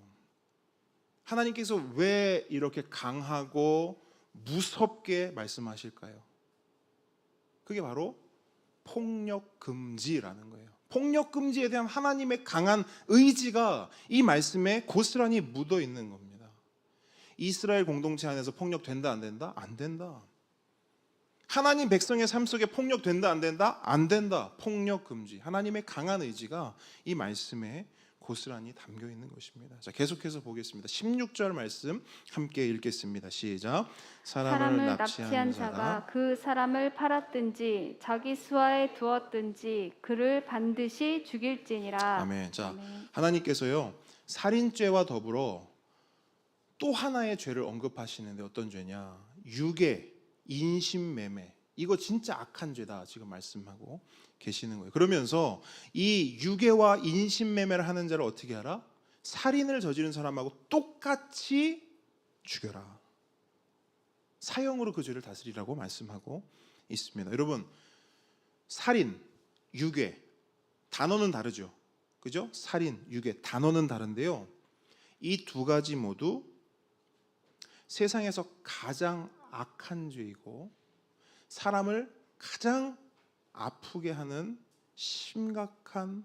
Speaker 1: 하나님께서 왜 이렇게 강하고 무섭게 말씀하실까요? 그게 바로 폭력 금지라는 거예요. 폭력 금지에 대한 하나님의 강한 의지가 이 말씀에 고스란히 묻어 있는 겁니다. 이스라엘 공동체 안에서 폭력 된다 안 된다? 안 된다. 하나님 백성의 삶 속에 폭력 된다 안 된다? 안 된다. 폭력 금지. 하나님의 강한 의지가 이 말씀에 고스란히 담겨 있는 것입니다. 자, 계속해서 보겠습니다. 16절 말씀 함께 읽겠습니다. 시작.
Speaker 2: 사람을 납치한 자가 그 사람을 팔았든지 자기 수하에 두었든지 그를 반드시 죽일지니라.
Speaker 1: 아멘. 자,
Speaker 2: 아멘.
Speaker 1: 하나님께서요 살인죄와 더불어 또 하나의 죄를 언급하시는데 어떤 죄냐? 유괴, 인신매매. 이거 진짜 악한 죄다 지금 말씀하고 계시는 거예요. 그러면서 이 유괴와 인신매매를 하는 자를 어떻게 하라? 살인을 저지른 사람하고 똑같이 죽여라. 사형으로 그 죄를 다스리라고 말씀하고 있습니다. 여러분, 살인, 유괴 단어는 다르죠. 그죠? 살인, 유괴 단어는 다른데요. 이 두 가지 모두 세상에서 가장 악한 죄이고 사람을 가장 아프게 하는 심각한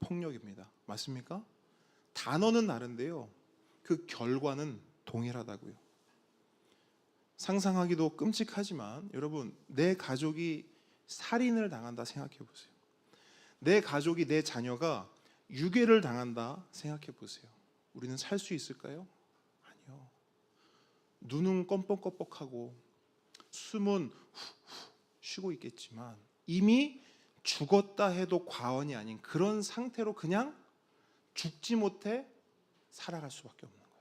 Speaker 1: 폭력입니다. 맞습니까? 단어는 다른데요. 그 결과는 동일하다고요. 상상하기도 끔찍하지만 여러분, 내 가족이 살인을 당한다 생각해 보세요. 내 가족이, 내 자녀가 유괴를 당한다 생각해 보세요. 우리는 살 수 있을까요? 아니요. 눈은 껌뻑껌뻑하고 숨은 후 쉬고 있겠지만 이미 죽었다 해도 과언이 아닌 그런 상태로 그냥 죽지 못해 살아갈 수밖에 없는 거예요.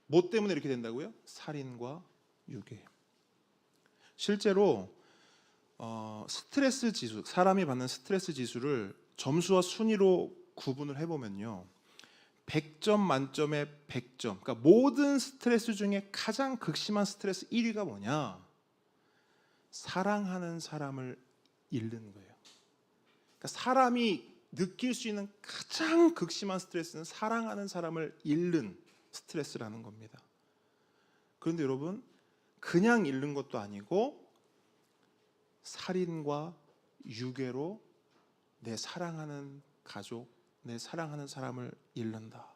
Speaker 1: 뭐 때문에 이렇게 된다고요? 살인과 유괴. 실제로 스트레스 지수, 사람이 받는 스트레스 지수를 점수와 순위로 구분을 해보면요, 100점 만점에 100점. 그러니까 모든 스트레스 중에 가장 극심한 스트레스 1위가 뭐냐? 사랑하는 사람을 잃는 거예요. 그러니까 사람이 느낄 수 있는 가장 극심한 스트레스는 사랑하는 사람을 잃는 스트레스라는 겁니다. 그런데 여러분, 그냥 잃는 것도 아니고 살인과 유괴로 내 사랑하는 가족, 내 사랑하는 사람을 잃는다.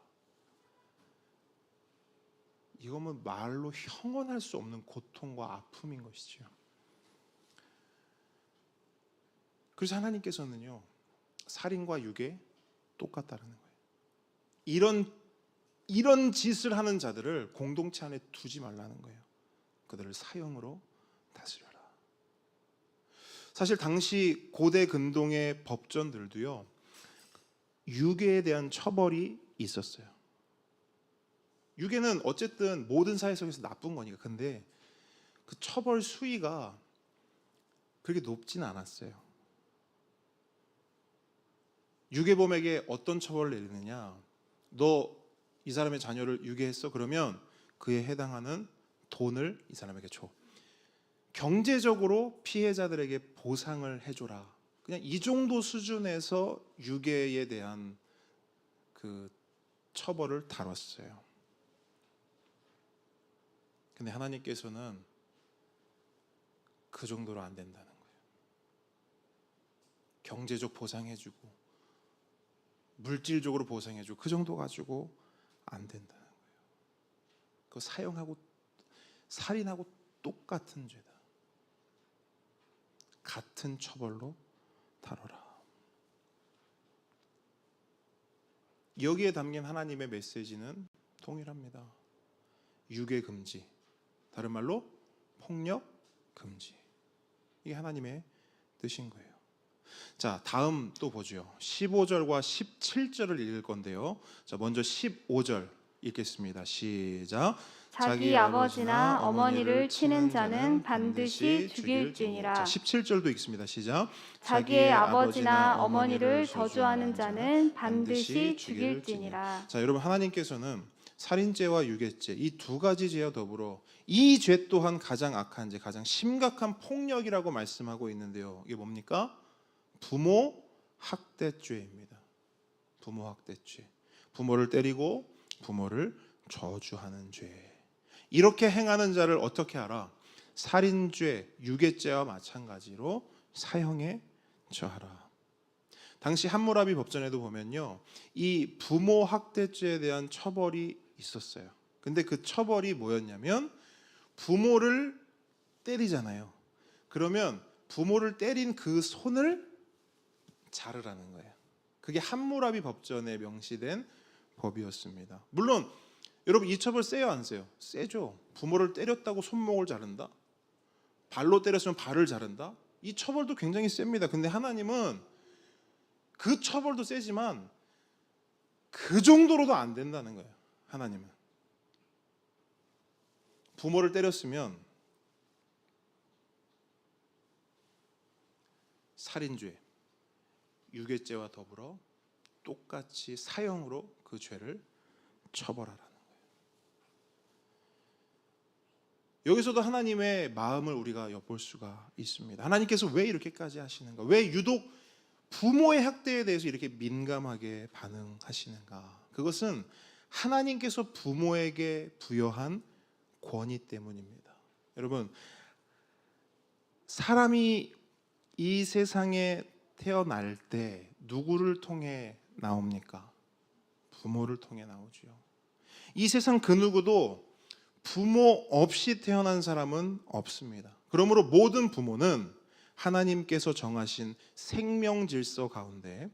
Speaker 1: 이거는 말로 형언할 수 없는 고통과 아픔인 것이죠. 그래서 하나님께서는요, 살인과 유괴 똑같다는 거예요. 이런 짓을 하는 자들을 공동체 안에 두지 말라는 거예요. 그들을 사형으로 다스려라. 사실 당시 고대 근동의 법전들도요, 유괴에 대한 처벌이 있었어요. 유괴는 어쨌든 모든 사회 속에서 나쁜 거니까. 근데 그 처벌 수위가 그렇게 높지는 않았어요. 유괴범에게 어떤 처벌을 내리느냐? 너 이 사람의 자녀를 유괴했어? 그러면 그에 해당하는 돈을 이 사람에게 줘. 경제적으로 피해자들에게 보상을 해줘라. 그냥 이 정도 수준에서 유괴에 대한 그 처벌을 다뤘어요. 근데 하나님께서는 그 정도로 안 된다는 거예요. 경제적 보상해주고 물질적으로 보상해주고 그 정도 가지고 안 된다는 거예요. 그거 사형하고 살인하고 똑같은 죄다. 같은 처벌로 다뤄라. 여기에 담긴 하나님의 메시지는 동일합니다. 유괴 금지, 다른 말로 폭력 금지. 이게 하나님의 뜻인 거예요. 자, 다음 또 보죠. 15절과 17절을 읽을 건데요. 자, 먼저 15절 읽겠습니다. 시작.
Speaker 2: 자기 아버지나 어머니를 치는 자는 반드시 죽일지니라.
Speaker 1: 자, 17절도 읽습니다. 시작.
Speaker 2: 자기의 아버지나 어머니를 저주하는 자는 반드시 죽일지니라.
Speaker 1: 자, 여러분, 하나님께서는 살인죄와 유괴죄 이 두 가지 죄와 더불어 이 죄 또한 가장 악한 죄, 가장 심각한 폭력이라고 말씀하고 있는데요. 이게 뭡니까? 부모 학대죄입니다. 부모 학대죄. 부모를 때리고 부모를 저주하는 죄. 이렇게 행하는 자를 어떻게 알아? 살인죄, 유괴죄와 마찬가지로 사형에 처하라. 당시 함무라비 법전에도 보면요, 이 부모 학대죄에 대한 처벌이 있었어요. 근데 그 처벌이 뭐였냐면 부모를 때리잖아요. 그러면 부모를 때린 그 손을 자르라는 거예요. 그게 함무라비 법전에 명시된 법이었습니다. 물론 여러분 이 처벌 세요 안 세요? 세죠. 부모를 때렸다고 손목을 자른다. 발로 때렸으면 발을 자른다. 이 처벌도 굉장히 셉니다. 근데 하나님은 그 처벌도 세지만 그 정도로도 안 된다는 거예요. 하나님은 부모를 때렸으면 살인죄, 유괴죄와 더불어 똑같이 사형으로 그 죄를 처벌하라는 거예요. 여기서도 하나님의 마음을 우리가 엿볼 수가 있습니다. 하나님께서 왜 이렇게까지 하시는가? 왜 유독 부모의 학대에 대해서 이렇게 민감하게 반응하시는가? 그것은 하나님께서 부모에게 부여한 권위 때문입니다. 여러분, 사람이 이 세상에 태어날 때 누구를 통해 나옵니까? 부모를 통해 나오죠. 이 세상 그 누구도 부모 없이 태어난 사람은 없습니다. 그러므로 모든 부모는 하나님께서 정하신 생명 질서 가운데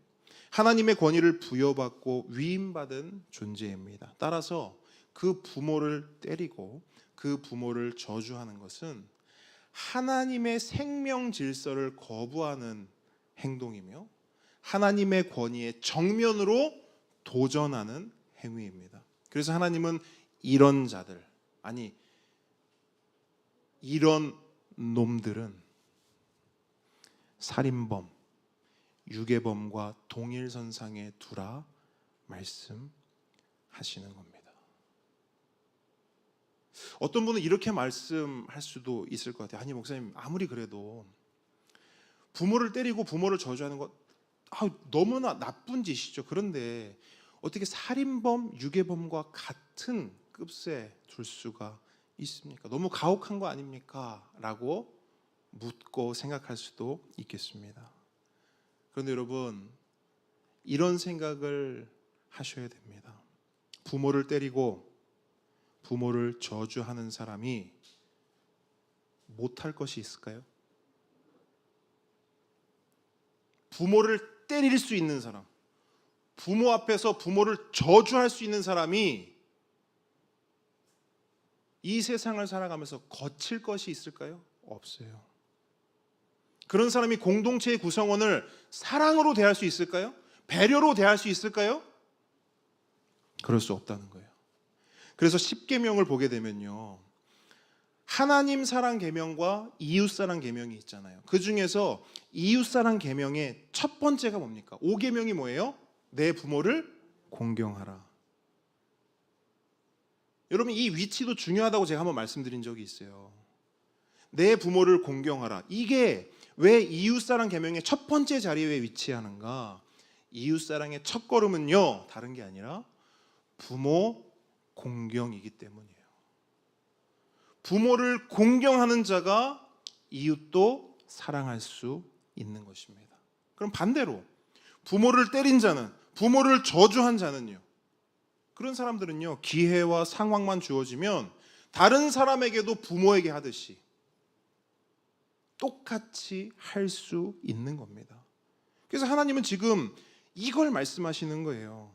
Speaker 1: 하나님의 권위를 부여받고 위임받은 존재입니다. 따라서 그 부모를 때리고 그 부모를 저주하는 것은 하나님의 생명 질서를 거부하는 행동이며 하나님의 권위에 정면으로 도전하는 행위입니다. 그래서 하나님은 이런 자들, 아니 이런 놈들은 살인범, 유괴범과 동일선상에 두라 말씀하시는 겁니다. 어떤 분은 이렇게 말씀할 수도 있을 것 같아요. 아니 목사님, 아무리 그래도 부모를 때리고 부모를 저주하는 것 너무나 나쁜 짓이죠. 그런데 어떻게 살인범, 유괴범과 같은 급수에 둘 수가 있습니까? 너무 가혹한 거 아닙니까? 라고 묻고 생각할 수도 있겠습니다. 그런데 여러분, 이런 생각을 하셔야 됩니다. 부모를 때리고 부모를 저주하는 사람이 못할 것이 있을까요? 부모를 때릴 수 있는 사람, 부모 앞에서 부모를 저주할 수 있는 사람이 이 세상을 살아가면서 거칠 것이 있을까요? 없어요. 그런 사람이 공동체의 구성원을 사랑으로 대할 수 있을까요? 배려로 대할 수 있을까요? 그럴 수 없다는 거예요. 그래서 십계명을 보게 되면요, 하나님 사랑 계명과 이웃 사랑 계명이 있잖아요. 그 중에서 이웃 사랑 계명의 첫 번째가 뭡니까? 5계명이 뭐예요? 내 부모를 공경하라. 여러분, 이 위치도 중요하다고 제가 한번 말씀드린 적이 있어요. 내 부모를 공경하라. 이게 왜 이웃 사랑 계명의 첫 번째 자리에 위치하는가? 이웃 사랑의 첫 걸음은요, 다른 게 아니라 부모 공경이기 때문이에요. 부모를 공경하는 자가 이웃도 사랑할 수 있는 것입니다. 그럼 반대로 부모를 때린 자는, 부모를 저주한 자는요, 그런 사람들은요, 기회와 상황만 주어지면 다른 사람에게도 부모에게 하듯이 똑같이 할 수 있는 겁니다. 그래서 하나님은 지금 이걸 말씀하시는 거예요.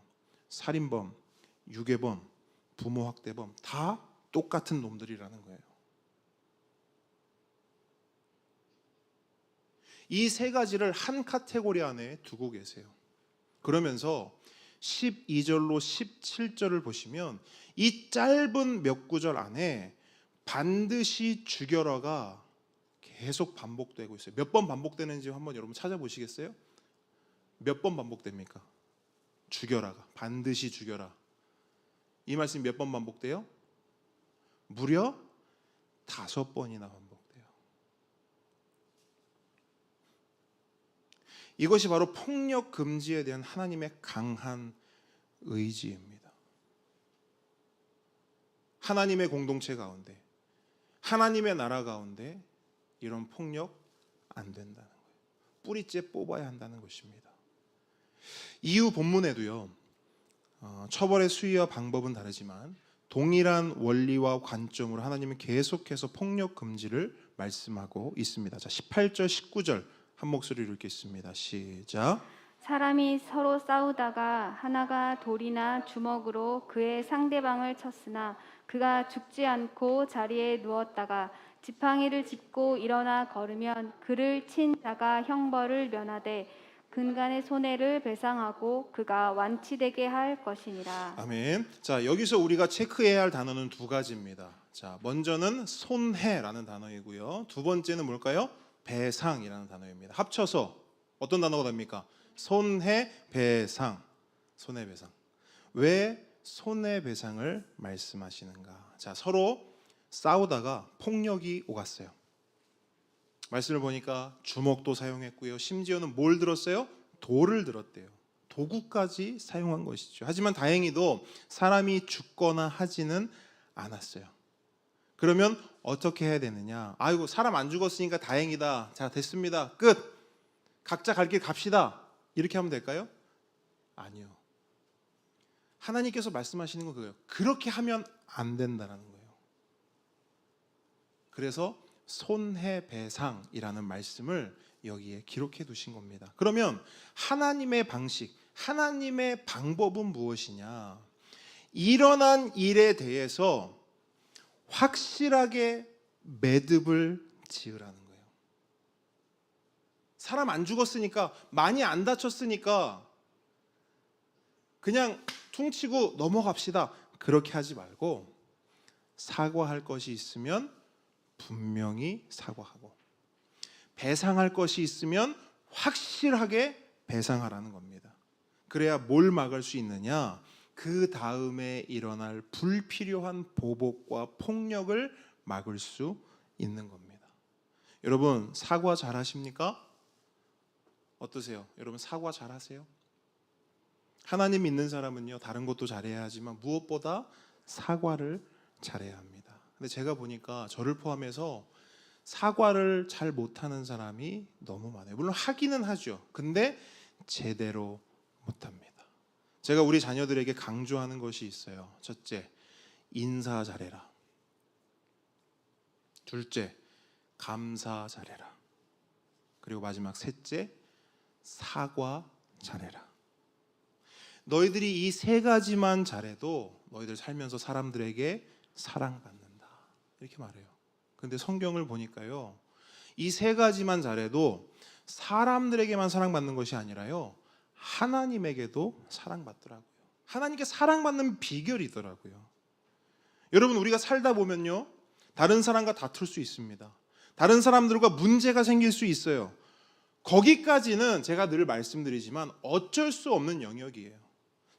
Speaker 1: 살인범, 유괴범, 부모 학대범 다 똑같은 놈들이라는 거예요. 이 세 가지를 한 카테고리 안에 두고 계세요. 그러면서 12절로 17절을 보시면 이 짧은 몇 구절 안에 반드시 죽여라가 계속 반복되고 있어요. 몇 번 반복되는지 한번 여러분 찾아보시겠어요? 몇 번 반복됩니까? 죽여라가, 반드시 죽여라. 이 말씀이 몇 번 반복돼요? 무려 5번이나 반복돼요. 이것이 바로 폭력 금지에 대한 하나님의 강한 의지입니다. 하나님의 공동체 가운데, 하나님의 나라 가운데 이런 폭력 안 된다는 거예요. 뿌리째 뽑아야 한다는 것입니다. 이후 본문에도요, 처벌의 수위와 방법은 다르지만 동일한 원리와 관점으로 하나님은 계속해서 폭력 금지를 말씀하고 있습니다. 자, 18절, 19절 한 목소리로 읽겠습니다. 시작.
Speaker 2: 사람이 서로 싸우다가 하나가 돌이나 주먹으로 그의 상대방을 쳤으나 그가 죽지 않고 자리에 누웠다가 지팡이를 짚고 일어나 걸으면 그를 친 자가 형벌을 면하되 근간의 손해를 배상하고 그가 완치되게 할 것이니라.
Speaker 1: 아멘. 자, 여기서 우리가 체크해야 할 단어는 두 가지입니다. 자, 먼저는 손해라는 단어이고요. 두 번째는 뭘까요? 배상이라는 단어입니다. 합쳐서 어떤 단어가 됩니까? 손해배상. 손해배상. 왜 손해배상을 말씀하시는가? 자, 서로 싸우다가 폭력이 오갔어요. 말씀을 보니까 주먹도 사용했고요. 심지어는 뭘 들었어요? 돌을 들었대요. 도구까지 사용한 것이죠. 하지만 다행히도 사람이 죽거나 하지는 않았어요. 그러면 어떻게 해야 되느냐? 아이고, 사람 안 죽었으니까 다행이다. 자, 됐습니다. 끝. 각자 갈 길 갑시다. 이렇게 하면 될까요? 아니요. 하나님께서 말씀하시는 건 그거예요. 그렇게 하면 안 된다는 거예요. 그래서 손해배상이라는 말씀을 여기에 기록해 두신 겁니다. 그러면 하나님의 방식, 하나님의 방법은 무엇이냐? 일어난 일에 대해서 확실하게 매듭을 지으라는 거예요. 사람 안 죽었으니까, 많이 안 다쳤으니까 그냥 퉁치고 넘어갑시다. 그렇게 하지 말고 사과할 것이 있으면 분명히 사과하고, 배상할 것이 있으면 확실하게 배상하라는 겁니다. 그래야 뭘 막을 수 있느냐? 그 다음에 일어날 불필요한 보복과 폭력을 막을 수 있는 겁니다. 여러분, 사과 잘하십니까? 어떠세요? 여러분, 사과 잘하세요? 하나님 믿는 사람은요, 다른 것도 잘해야 하지만 무엇보다 사과를 잘해야 합니다. 근데 제가 보니까 저를 포함해서 사과를 잘 못하는 사람이 너무 많아요. 물론 하기는 하죠. 근데 제대로 못합니다. 제가 우리 자녀들에게 강조하는 것이 있어요. 첫째, 인사 잘해라. 둘째, 감사 잘해라. 그리고 마지막 셋째, 사과 잘해라. 너희들이 이 세 가지만 잘해도 너희들 살면서 사람들에게 사랑받는다. 이렇게 말해요. 근데 성경을 보니까요, 이 세 가지만 잘해도 사람들에게만 사랑받는 것이 아니라요, 하나님에게도 사랑받더라고요. 하나님께 사랑받는 비결이더라고요. 여러분, 우리가 살다 보면요, 다른 사람과 다툴 수 있습니다. 다른 사람들과 문제가 생길 수 있어요. 거기까지는 제가 늘 말씀드리지만 어쩔 수 없는 영역이에요.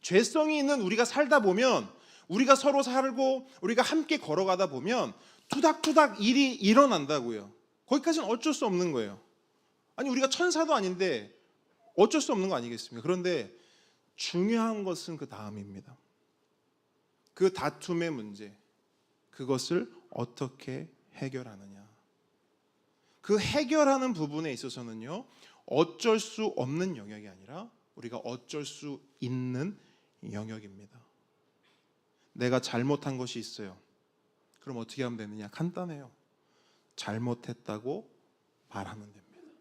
Speaker 1: 죄성이 있는 우리가 살다 보면, 우리가 서로 살고 우리가 함께 걸어가다 보면 투닥투닥 일이 일어난다고요. 거기까지는 어쩔 수 없는 거예요. 아니, 우리가 천사도 아닌데 어쩔 수 없는 거 아니겠습니까? 그런데 중요한 것은 그 다음입니다. 그 다툼의 문제, 그것을 어떻게 해결하느냐. 그 해결하는 부분에 있어서는요, 어쩔 수 없는 영역이 아니라 우리가 어쩔 수 있는 영역입니다. 내가 잘못한 것이 있어요. 그럼 어떻게 하면 되느냐? 간단해요. 잘못했다고 말하면 됩니다.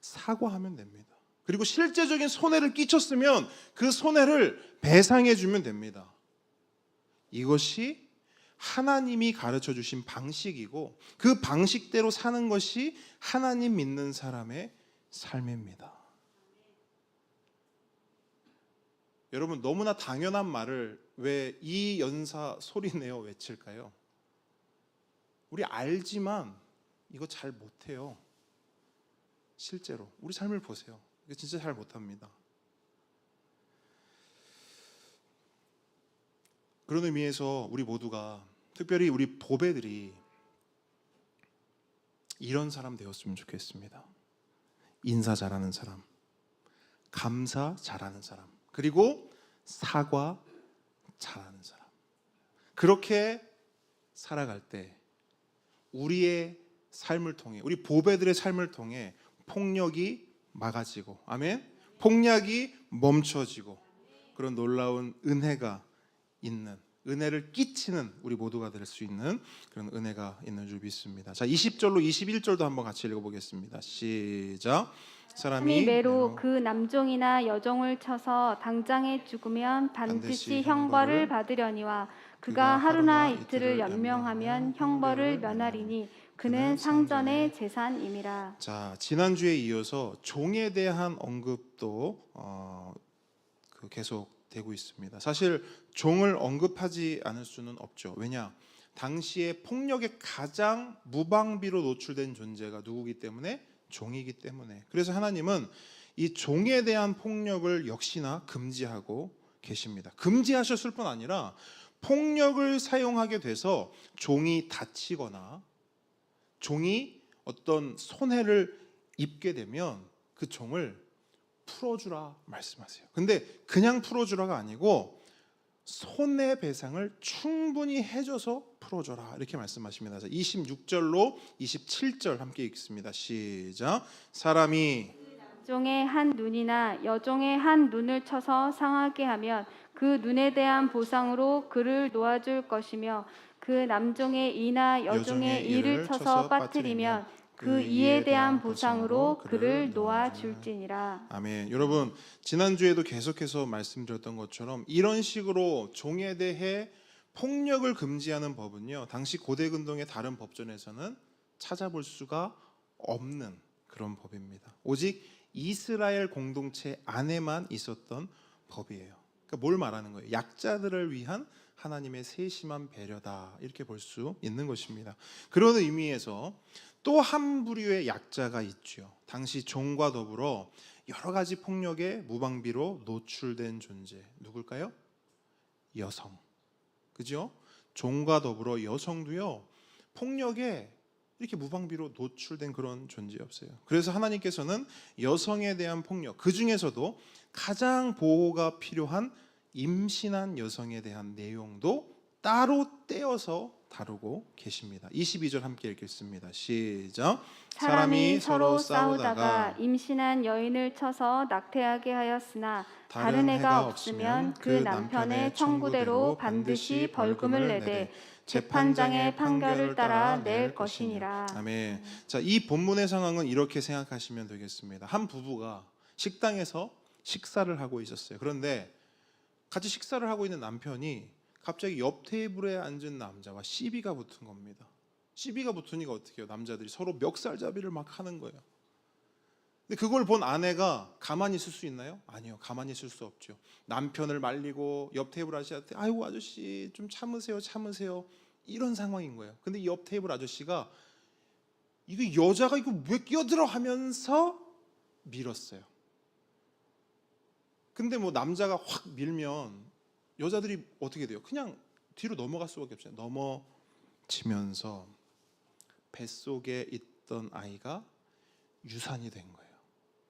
Speaker 1: 사과하면 됩니다. 그리고 실제적인 손해를 끼쳤으면 그 손해를 배상해 주면 됩니다. 이것이 하나님이 가르쳐 주신 방식이고, 그 방식대로 사는 것이 하나님 믿는 사람의 삶입니다. 여러분, 너무나 당연한 말을 왜 이 연사 소리내어 외칠까요? 우리 알지만 이거 잘 못해요. 실제로 우리 삶을 보세요. 이거 진짜 잘 못합니다. 그런 의미에서 우리 모두가, 특별히 우리 보배들이 이런 사람 되었으면 좋겠습니다. 인사 잘하는 사람, 감사 잘하는 사람, 그리고 사과 잘하는 사람. 그렇게 살아갈 때 우리의 삶을 통해, 우리 보배들의 삶을 통해 폭력이 막아지고, 아멘, 폭력이 멈춰지고, 그런 놀라운 은혜가 있는, 은혜를 끼치는 우리 모두가 될 수 있는 그런 은혜가 있는 줄 믿습니다. 자, 20절로 21절도 한번 같이 읽어보겠습니다. 시작.
Speaker 2: 사람이 매로 그 남종이나 여종을 쳐서 당장에 죽으면 반드시 형벌을 받으려니와 그가 하루나 이틀을 연명하면 형벌을 면하리니 그는 상전의 재산임이라.
Speaker 1: 자, 지난주에 이어서 종에 대한 언급도 계속 되고 있습니다. 사실 종을 언급하지 않을 수는 없죠. 왜냐? 당시에 폭력에 가장 무방비로 노출된 존재가 누구기 때문에? 종이기 때문에. 그래서 하나님은 이 종에 대한 폭력을 역시나 금지하고 계십니다. 금지하셨을 뿐 아니라 폭력을 사용하게 돼서 종이 다치거나 종이 어떤 손해를 입게 되면 그 종을 풀어주라 말씀하세요. 근데 그냥 풀어주라가 아니고 손해배상을 충분히 해줘서 풀어줘라 이렇게 말씀하십니다. 26절로 27절 함께 읽습니다. 시작. 사람이
Speaker 2: 종의 한 눈이나 여종의 한 눈을 쳐서 상하게 하면 그 눈에 대한 보상으로 그를 놓아줄 것이며 그 남종의 이나 여종의 이를 쳐서 빠뜨리면 그 이에 대한 보상으로 그를 놓아줄지니라.
Speaker 1: 아멘. 여러분, 지난주에도 계속해서 말씀드렸던 것처럼 이런 식으로 종에 대해 폭력을 금지하는 법은요, 당시 고대 근동의 다른 법전에서는 찾아볼 수가 없는 그런 법입니다. 오직 이스라엘 공동체 안에만 있었던 법이에요. 그러니까 뭘 말하는 거예요? 약자들을 위한 하나님의 세심한 배려다 이렇게 볼 수 있는 것입니다. 그런 의미에서 또 한 부류의 약자가 있죠. 당시 종과 더불어 여러 가지 폭력에 무방비로 노출된 존재. 누굴까요? 여성. 그죠? 종과 더불어 여성도요, 폭력에 이렇게 무방비로 노출된 그런 존재였어요. 그래서 하나님께서는 여성에 대한 폭력, 그 중에서도 가장 보호가 필요한 임신한 여성에 대한 내용도 따로 떼어서 다루고 계십니다. 22절 함께 읽겠습니다. 시작.
Speaker 2: 사람이 서로 싸우다가 임신한 여인을 쳐서 낙태하게 하였으나 다른 애가 없으면 그 남편의 청구대로 반드시 벌금을 내되 재판장의 판결을 따라 낼 것이니라.
Speaker 1: 아멘. 자, 이 본문의 상황은 이렇게 생각하시면 되겠습니다. 한 부부가 식당에서 식사를 하고 있었어요. 그런데 같이 식사를 하고 있는 남편이 갑자기 옆 테이블에 앉은 남자와 시비가 붙은 겁니다. 시비가 붙으니까 어떻게 해요? 남자들이 서로 멱살잡이를 막 하는 거예요. 근데 그걸 본 아내가 가만히 있을 수 있나요? 아니요, 가만히 있을 수 없죠. 남편을 말리고 옆 테이블 아저씨한테 아이고 아저씨 좀 참으세요 이런 상황인 거예요. 근데 이 옆 테이블 아저씨가 이거 여자가 이거 왜 끼어들어 하면서 밀었어요. 근데 뭐 남자가 확 밀면 여자들이 어떻게 돼요? 그냥 뒤로 넘어갈 수밖에 없어요. 넘어지면서 뱃속에 있던 아이가 유산이 된 거예요.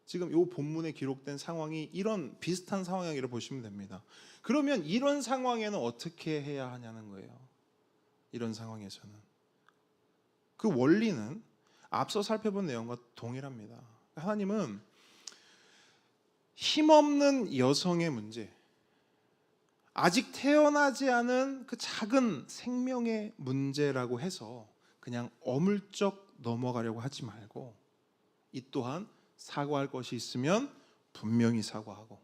Speaker 1: 지금 이 본문에 기록된 상황이 이런 비슷한 상황이라고 보시면 됩니다. 그러면 이런 상황에는 어떻게 해야 하냐는 거예요. 이런 상황에서는 그 원리는 앞서 살펴본 내용과 동일합니다. 하나님은 힘없는 여성의 문제, 아직 태어나지 않은 그 작은 생명의 문제라고 해서 그냥 어물쩍 넘어가려고 하지 말고, 이 또한 사과할 것이 있으면 분명히 사과하고,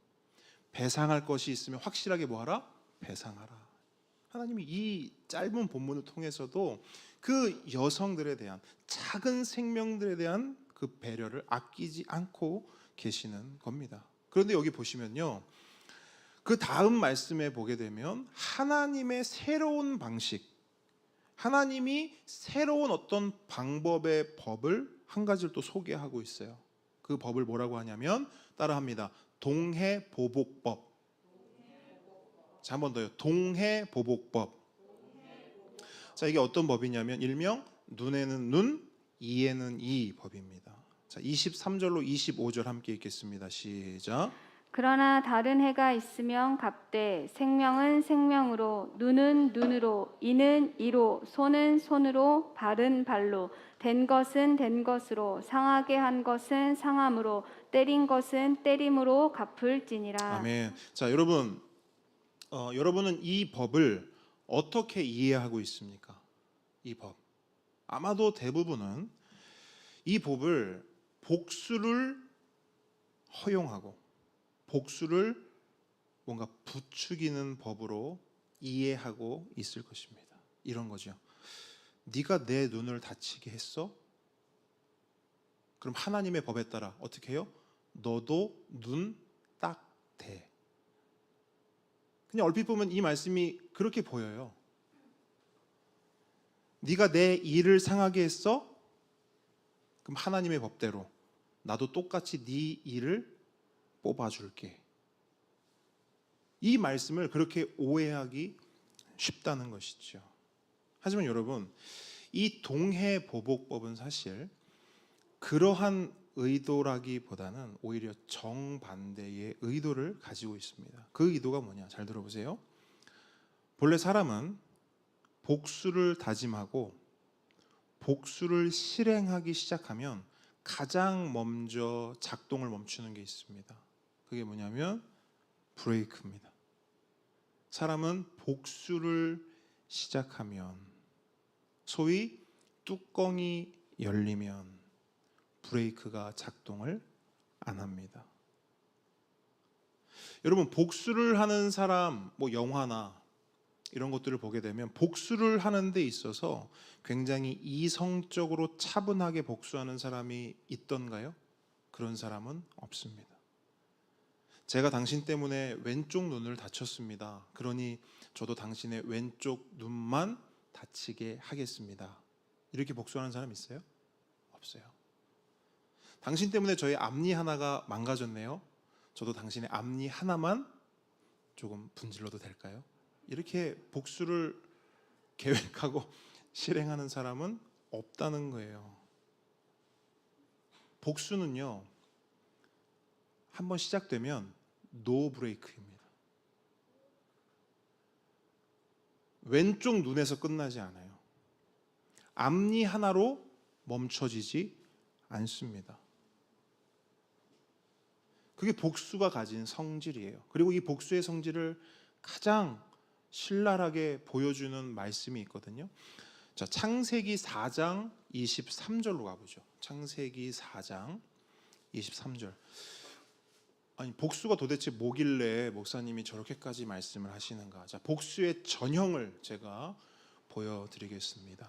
Speaker 1: 배상할 것이 있으면 확실하게 뭐하라? 배상하라. 하나님이 이 짧은 본문을 통해서도 그 여성들에 대한, 작은 생명들에 대한 그 배려를 아끼지 않고 계시는 겁니다. 그런데 여기 보시면요, 그 다음 말씀에 보게 되면 하나님의 새로운 방식, 하나님이 새로운 어떤 방법의 법을 한 가지를 또 소개하고 있어요. 그 법을 뭐라고 하냐면, 따라합니다. 동해보복법. 자, 한 번 더요. 동해보복법. 자, 이게 어떤 법이냐면 일명 눈에는 눈, 이에는 이 법입니다. 자, 자, 23절로 25절 함께 읽겠습니다. 시작.
Speaker 2: 그러나 다른 해가 있으면 갑되 생명은 생명으로 눈은 눈으로 이는 이로 손은 손으로 발은 발로 된 것은 된 것으로 상하게 한 것은 상함으로 때린 것은 때림으로 갚을지니라.
Speaker 1: 아멘. 자, 여러분, 여러분은 이 법을 어떻게 이해하고 있습니까? 이 법. 아마도 대부분은 이 법을 복수를 허용하고 복수를 뭔가 부추기는 법으로 이해하고 있을 것입니다. 이런 거죠. 네가 내 눈을 다치게 했어? 그럼 하나님의 법에 따라 어떻게 해요? 너도 눈 딱 대. 그냥 얼핏 보면 이 말씀이 그렇게 보여요. 네가 내 일을 상하게 했어? 그럼 하나님의 법대로 나도 똑같이 네 일을 뽑아줄게. 이 말씀을 그렇게 오해하기 쉽다는 것이죠. 하지만 여러분, 이 동해보복법은 사실 그러한 의도라기보다는 오히려 정반대의 의도를 가지고 있습니다. 그 의도가 뭐냐? 잘 들어보세요. 본래 사람은 복수를 다짐하고 복수를 실행하기 시작하면 가장 먼저 작동을 멈추는 게 있습니다. 그게 뭐냐면 브레이크입니다. 사람은 복수를 시작하면, 소위 뚜껑이 열리면 브레이크가 작동을 안 합니다. 여러분, 복수를 하는 사람, 영화나 이런 것들을 보게 되면 복수를 하는 데 있어서 굉장히 이성적으로 차분하게 복수하는 사람이 있던가요? 그런 사람은 없습니다. 제가 당신 때문에 왼쪽 눈을 다쳤습니다. 그러니 저도 당신의 왼쪽 눈만 다치게 하겠습니다. 이렇게 복수하는 사람 있어요? 없어요. 당신 때문에 저의 앞니 하나가 망가졌네요. 저도 당신의 앞니 하나만 조금 분질러도 될까요? 이렇게 복수를 계획하고 실행하는 사람은 없다는 거예요. 복수는요, 한번 시작되면 노 브레이크입니다. 왼쪽 눈에서 끝나지 않아요. 앞니 하나로 멈춰지지 않습니다. 그게 복수가 가진 성질이에요. 그리고 이 복수의 성질을 가장 신랄하게 보여주는 말씀이 있거든요. 자, 창세기 4장 23절로 가보죠. 창세기 4장 23절. 아니, 복수가 도대체 뭐길래 목사님이 저렇게까지 말씀을 하시는가? 자, 복수의 전형을 제가 보여드리겠습니다.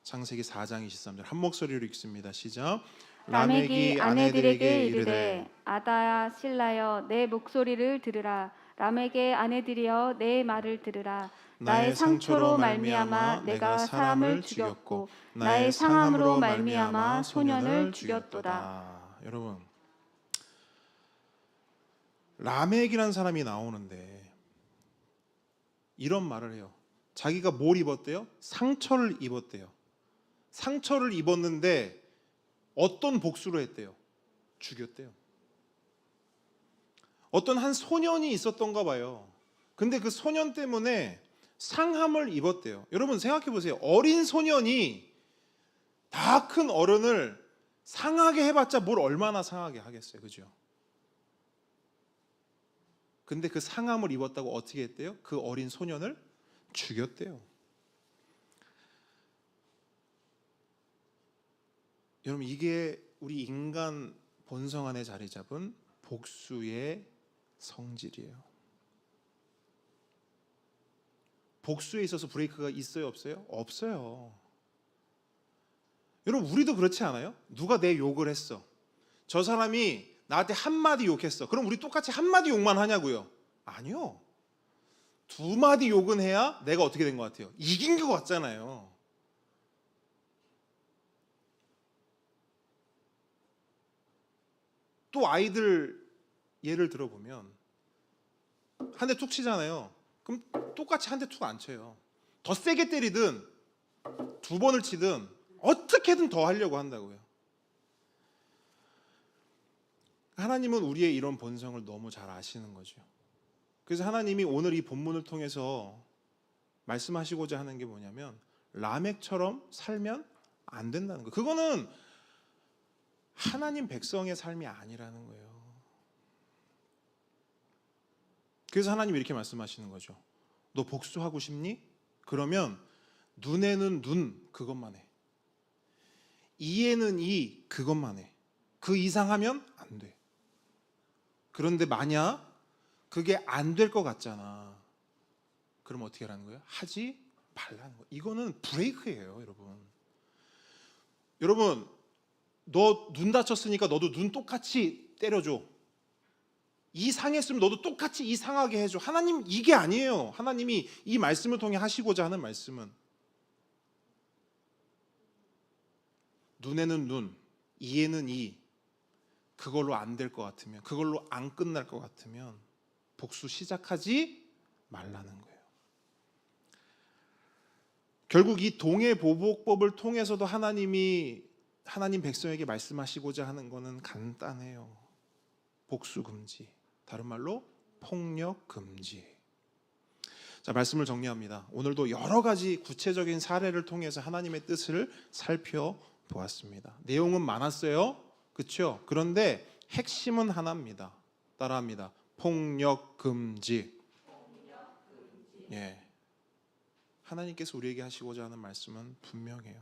Speaker 1: 창세기 4장 23절 한 목소리로 읽습니다. 시작.
Speaker 2: 라멕이 아내들에게 이르되 아다야 실라여 내 목소리를 들으라. 라멕의 아내들이여 내 말을 들으라. 나의 상처로 말미암아 내가 사람을 죽였고 나의 상함으로 말미암아 소년을 죽였도다.
Speaker 1: 여러분, 라멕이라는 사람이 나오는데 이런 말을 해요. 자기가 뭘 입었대요? 상처를 입었대요. 상처를 입었는데 어떤 복수를 했대요? 죽였대요. 어떤 한 소년이 있었던가 봐요. 근데 그 소년 때문에 상함을 입었대요. 여러분 생각해 보세요. 어린 소년이 다 큰 어른을 상하게 해봤자 뭘 얼마나 상하게 하겠어요. 그죠? 근데 그 상함을 입었다고 어떻게 했대요? 그 어린 소년을 죽였대요. 여러분, 이게 우리 인간 본성 안에 자리 잡은 복수의 성질이에요. 복수에 있어서 브레이크가 있어요, 없어요? 없어요. 여러분, 우리도 그렇지 않아요? 누가 내 욕을 했어. 저 사람이 나한테 한마디 욕했어. 그럼 우리 똑같이 한마디 욕만 하냐고요? 아니요. 두 마디 욕은 해야 내가 어떻게 된 것 같아요? 이긴 것 같잖아요. 또 아이들 예를 들어보면 한 대 툭 치잖아요. 그럼 똑같이 한 대 툭 안 쳐요. 더 세게 때리든 두 번을 치든 어떻게든 더 하려고 한다고요. 하나님은 우리의 이런 본성을 너무 잘 아시는 거죠. 그래서 하나님이 오늘 이 본문을 통해서 말씀하시고자 하는 게 뭐냐면 라멕처럼 살면 안 된다는 거예요. 그거는 하나님 백성의 삶이 아니라는 거예요. 그래서 하나님이 이렇게 말씀하시는 거죠. 너 복수하고 싶니? 그러면 눈에는 눈 그것만 해. 이에는 이 그것만 해. 그 이상 하면 안 돼. 그런데 만약 그게 안 될 것 같잖아. 그럼 어떻게 하라는 거예요? 하지 말라는 거예요. 이거는 브레이크예요, 여러분. 여러분, 너 눈 다쳤으니까 너도 눈 똑같이 때려줘. 이 상했으면 너도 똑같이 이 상하게 해줘. 하나님 이게 아니에요. 하나님이 이 말씀을 통해 하시고자 하는 말씀은 눈에는 눈, 이에는 이. 그걸로 안 될 것 같으면, 그걸로 안 끝날 것 같으면 복수 시작하지 말라는 거예요. 결국 이 동해보복법을 통해서도 하나님 백성에게 말씀하시고자 하는 것은 간단해요. 복수 금지, 다른 말로 폭력 금지. 자, 말씀을 정리합니다. 오늘도 여러 가지 구체적인 사례를 통해서 하나님의 뜻을 살펴보았습니다. 내용은 많았어요, 그렇죠? 그런데 핵심은 하나입니다. 따라합니다. 폭력 금지. 예. 하나님께서 우리에게 하시고자 하는 말씀은 분명해요.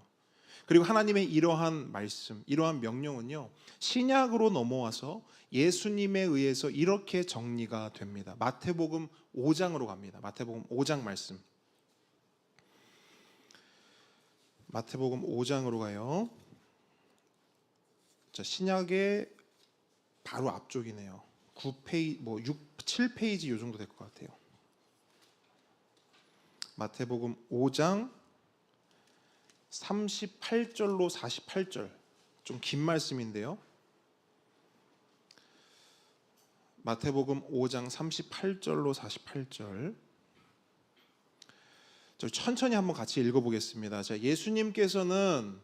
Speaker 1: 그리고 하나님의 이러한 말씀, 이러한 명령은요, 신약으로 넘어와서 예수님에 의해서 이렇게 정리가 됩니다. 마태복음 5장으로 갑니다. 마태복음 5장 말씀. 마태복음 5장으로 가요. 자, 신약의 바로 앞쪽이네요. 9페이지, 7페이지 요 정도 될 것 같아요. 마태복음 5장 38절로 48절, 좀 긴 말씀인데요. 마태복음 5장 38절로 48절. 천천히 한번 같이 읽어보겠습니다. 자, 예수님께서는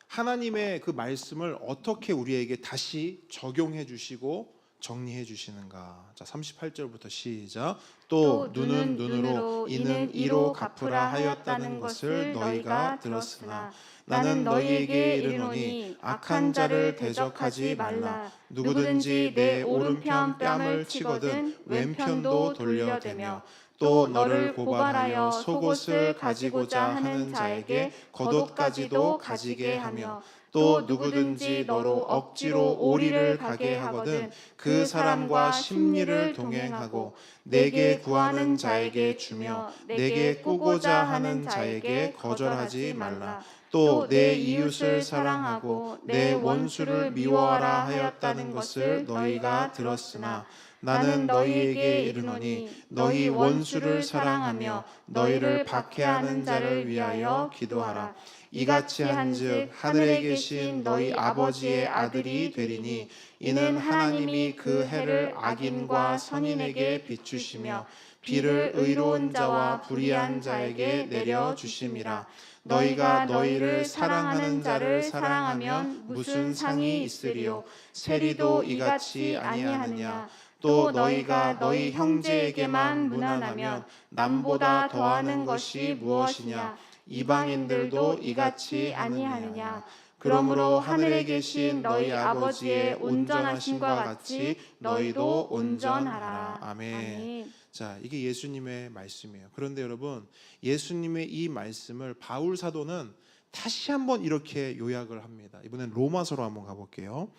Speaker 1: 하나님의 그 말씀을 어떻게 우리에게 다시 적용해 주시고 정리해 주시는가. 자, 38절부터 시작. 또 눈은 눈으로 이는 이로 갚으라 하였다는 것을 너희가 들었으나 나는 너희에게 이르노니 악한 자를 대적하지 말라. 누구든지 내 오른편 뺨을 치거든 왼편도 돌려대며 또 너를 고발하여 속옷을 가지고자 하는 자에게 겉옷까지도 가지게 하며 또 누구든지 너로 억지로 오리를 가게 하거든 그 사람과 심리를 동행하고 내게 구하는 자에게 주며 내게 꾸고자 하는 자에게 거절하지 말라. 또 내 이웃을 사랑하고 내 원수를 미워하라 하였다는 것을 너희가 들었으나 나는 너희에게 이르노니 너희 원수를 사랑하며 너희를 박해하는 자를 위하여 기도하라. 이같이 한즉 하늘에 계신 너희 아버지의 아들이 되리니 이는 하나님이 그 해를 악인과 선인에게 비추시며 비를 의로운 자와 불의한 자에게 내려 주심이라. 너희가 너희를 사랑하는 자를 사랑하면 무슨 상이 있으리요? 세리도 이같이 아니하느냐? 또 너희가 너희 형제에게만 무난하면 남보다 더하는 것이 무엇이냐? 이방인들도 이같이 아니하느냐? 그러므로 하늘에 계신 너희 아버지의 온전하심과 같이 너희도 온전하라. 아멘. 자, 이게 예수님의 말씀이에요. 그런데 여러분, 예수님의 이 말씀을 바울 사도는 다시 한번 이렇게 요약을 합니다. 이번엔 로마서로 한번 가볼게요.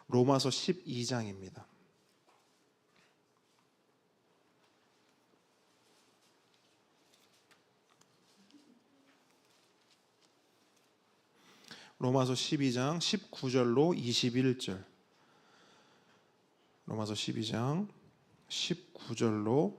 Speaker 1: 로마서 12장입니다. 로마서 12장 19절로 21절. 로마서 12장 19절로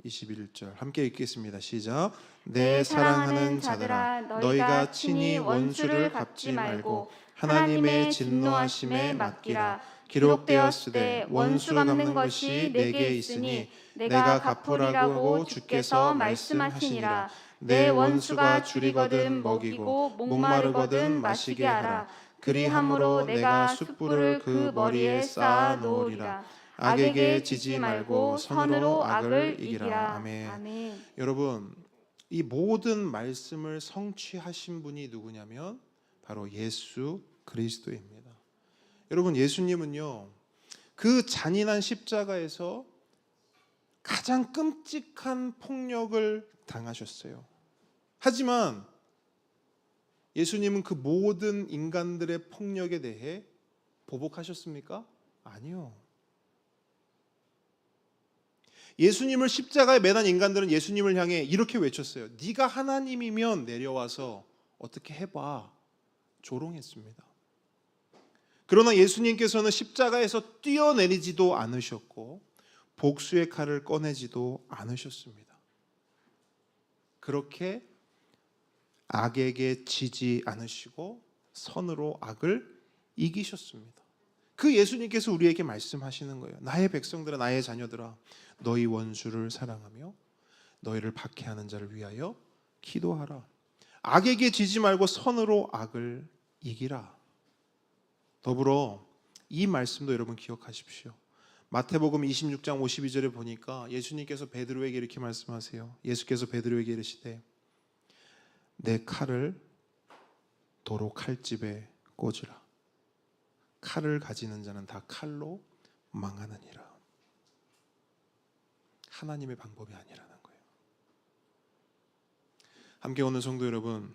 Speaker 1: 21절 함께 읽겠습니다. 시작. 내 사랑하는 자들아, 너희가 친히 원수를 갚지 말고 하나님의 진노하심에 맡기라. 기록되었으되 원수 갚는 것이 내게 있으니 내가 갚으라고 주께서 말씀하시니라. 내 원수가 줄이거든 먹이고 목마르거든 마시게 하라.
Speaker 2: 그리함으로 내가 숯불을 그 머리에 쌓아 놓으리라. 악에게 지지 말고 선으로 악을 이기라.
Speaker 1: 아멘.
Speaker 2: 아멘.
Speaker 1: 여러분, 이 모든 말씀을 성취하신 분이 누구냐면 바로 예수 그리스도입니다. 여러분, 예수님은요, 그 잔인한 십자가에서 가장 끔찍한 폭력을 당하셨어요. 하지만 예수님은 그 모든 인간들의 폭력에 대해 보복하셨습니까? 아니요. 예수님을 십자가에 매단 인간들은 예수님을 향해 이렇게 외쳤어요. 네가 하나님이면 내려와서 어떻게 해봐. 조롱했습니다. 그러나 예수님께서는 십자가에서 뛰어내리지도 않으셨고 복수의 칼을 꺼내지도 않으셨습니다. 그렇게 악에게 지지 않으시고 선으로 악을 이기셨습니다. 그 예수님께서 우리에게 말씀하시는 거예요. 나의 백성들아, 나의 자녀들아, 너희 원수를 사랑하며 너희를 박해하는 자를 위하여 기도하라. 악에게 지지 말고 선으로 악을 이기라. 더불어 이 말씀도 여러분 기억하십시오. 마태복음 26장 52절에 보니까 예수님께서 베드로에게 이렇게 말씀하세요. 예수께서 베드로에게 이르시되 내 칼을 도로 칼집에 꽂으라. 칼을 가지는 자는 다 칼로 망하느니라. 하나님의 방법이 아니라는 거예요. 함께 오는 성도 여러분,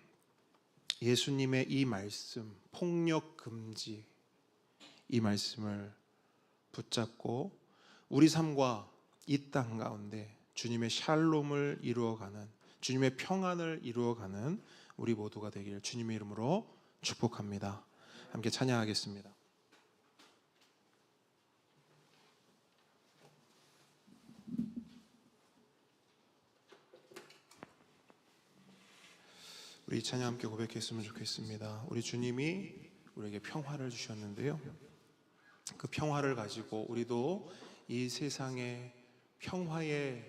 Speaker 1: 예수님의 이 말씀, 폭력 금지, 이 말씀을 붙잡고 우리 삶과 이 땅 가운데 주님의 샬롬을 이루어가는, 주님의 평안을 이루어가는 우리 모두가 되기를 주님의 이름으로 축복합니다. 함께 찬양하겠습니다. 우리 찬양 함께 고백했으면 좋겠습니다. 우리 주님이 우리에게 평화를 주셨는데요, 그 평화를 가지고 우리도 이 세상의 평화의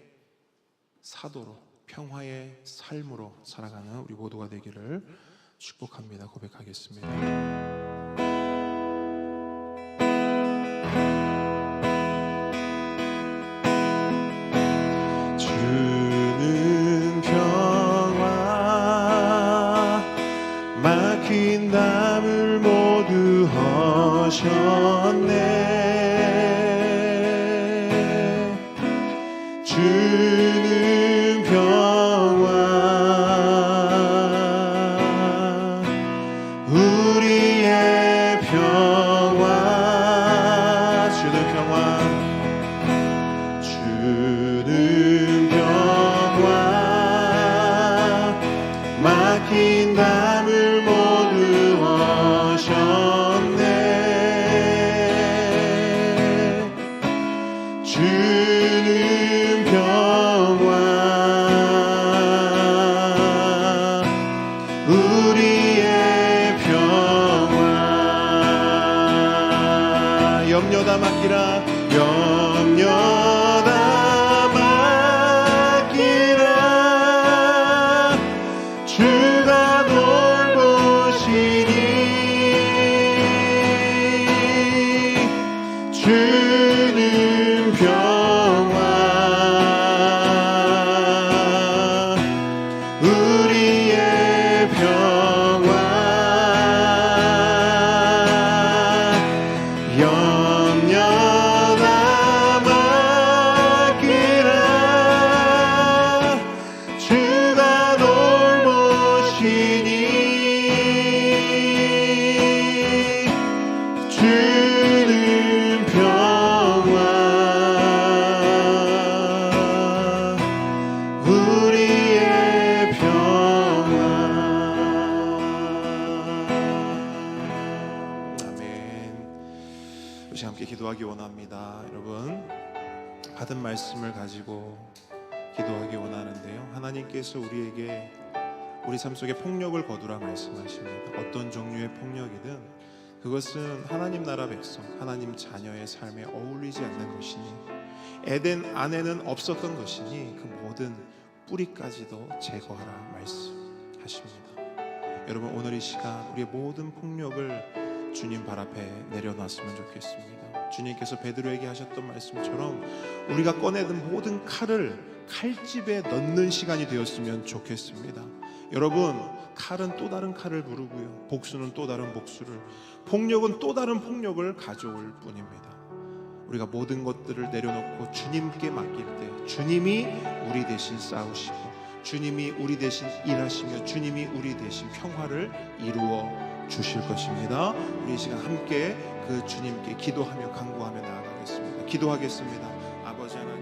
Speaker 1: 사도로, 평화의 삶으로 살아가는 우리 모두가 되기를 축복합니다. 고백하겠습니다. 주는 평화, 막힌 담을 모두 허셨네. 주는 평화, 우리의 평화. 주는 평화, 주는 평화, 막힌 담을 모두 허셨네. 주는 평화, 우리의 평화. 염려다 맡기라, 염려다 맡기라. 주가 돌보시니. 주는 평화, 우리의 평화. 염려다 맡기라. 주가 돌보시니. 주는 평화, 우리의 평화. 아멘. 우리 함께 기도하기 원합니다. 여러분, 받은 말씀을 가지고 기도하기 원하는데요, 하나님께서 우리에게 우리 삶 속에 폭력을 거두라 말씀하십니다. 어떤 종류의 폭력이든 그것은 하나님 나라 백성, 하나님 자녀의 삶에 어울리지 않는 것이니, 에덴 안에는 없었던 것이니 그 모든 뿌리까지도 제거하라 말씀하십니다. 여러분, 오늘 이 시간 우리의 모든 폭력을 주님 발 앞에 내려놨으면 좋겠습니다. 주님께서 베드로에게 하셨던 말씀처럼 우리가 꺼내든 모든 칼을 칼집에 넣는 시간이 되었으면 좋겠습니다. 여러분, 칼은 또 다른 칼을 부르고요, 복수는 또 다른 복수를, 폭력은 또 다른 폭력을 가져올 뿐입니다. 우리가 모든 것들을 내려놓고 주님께 맡길 때 주님이 우리 대신 싸우시고 주님이 우리 대신 일하시며 주님이 우리 대신 평화를 이루어 주실 것입니다. 우리 이 시간 함께 그 주님께 기도하며 간구하며 나아가겠습니다. 기도하겠습니다. 아버지 하나님,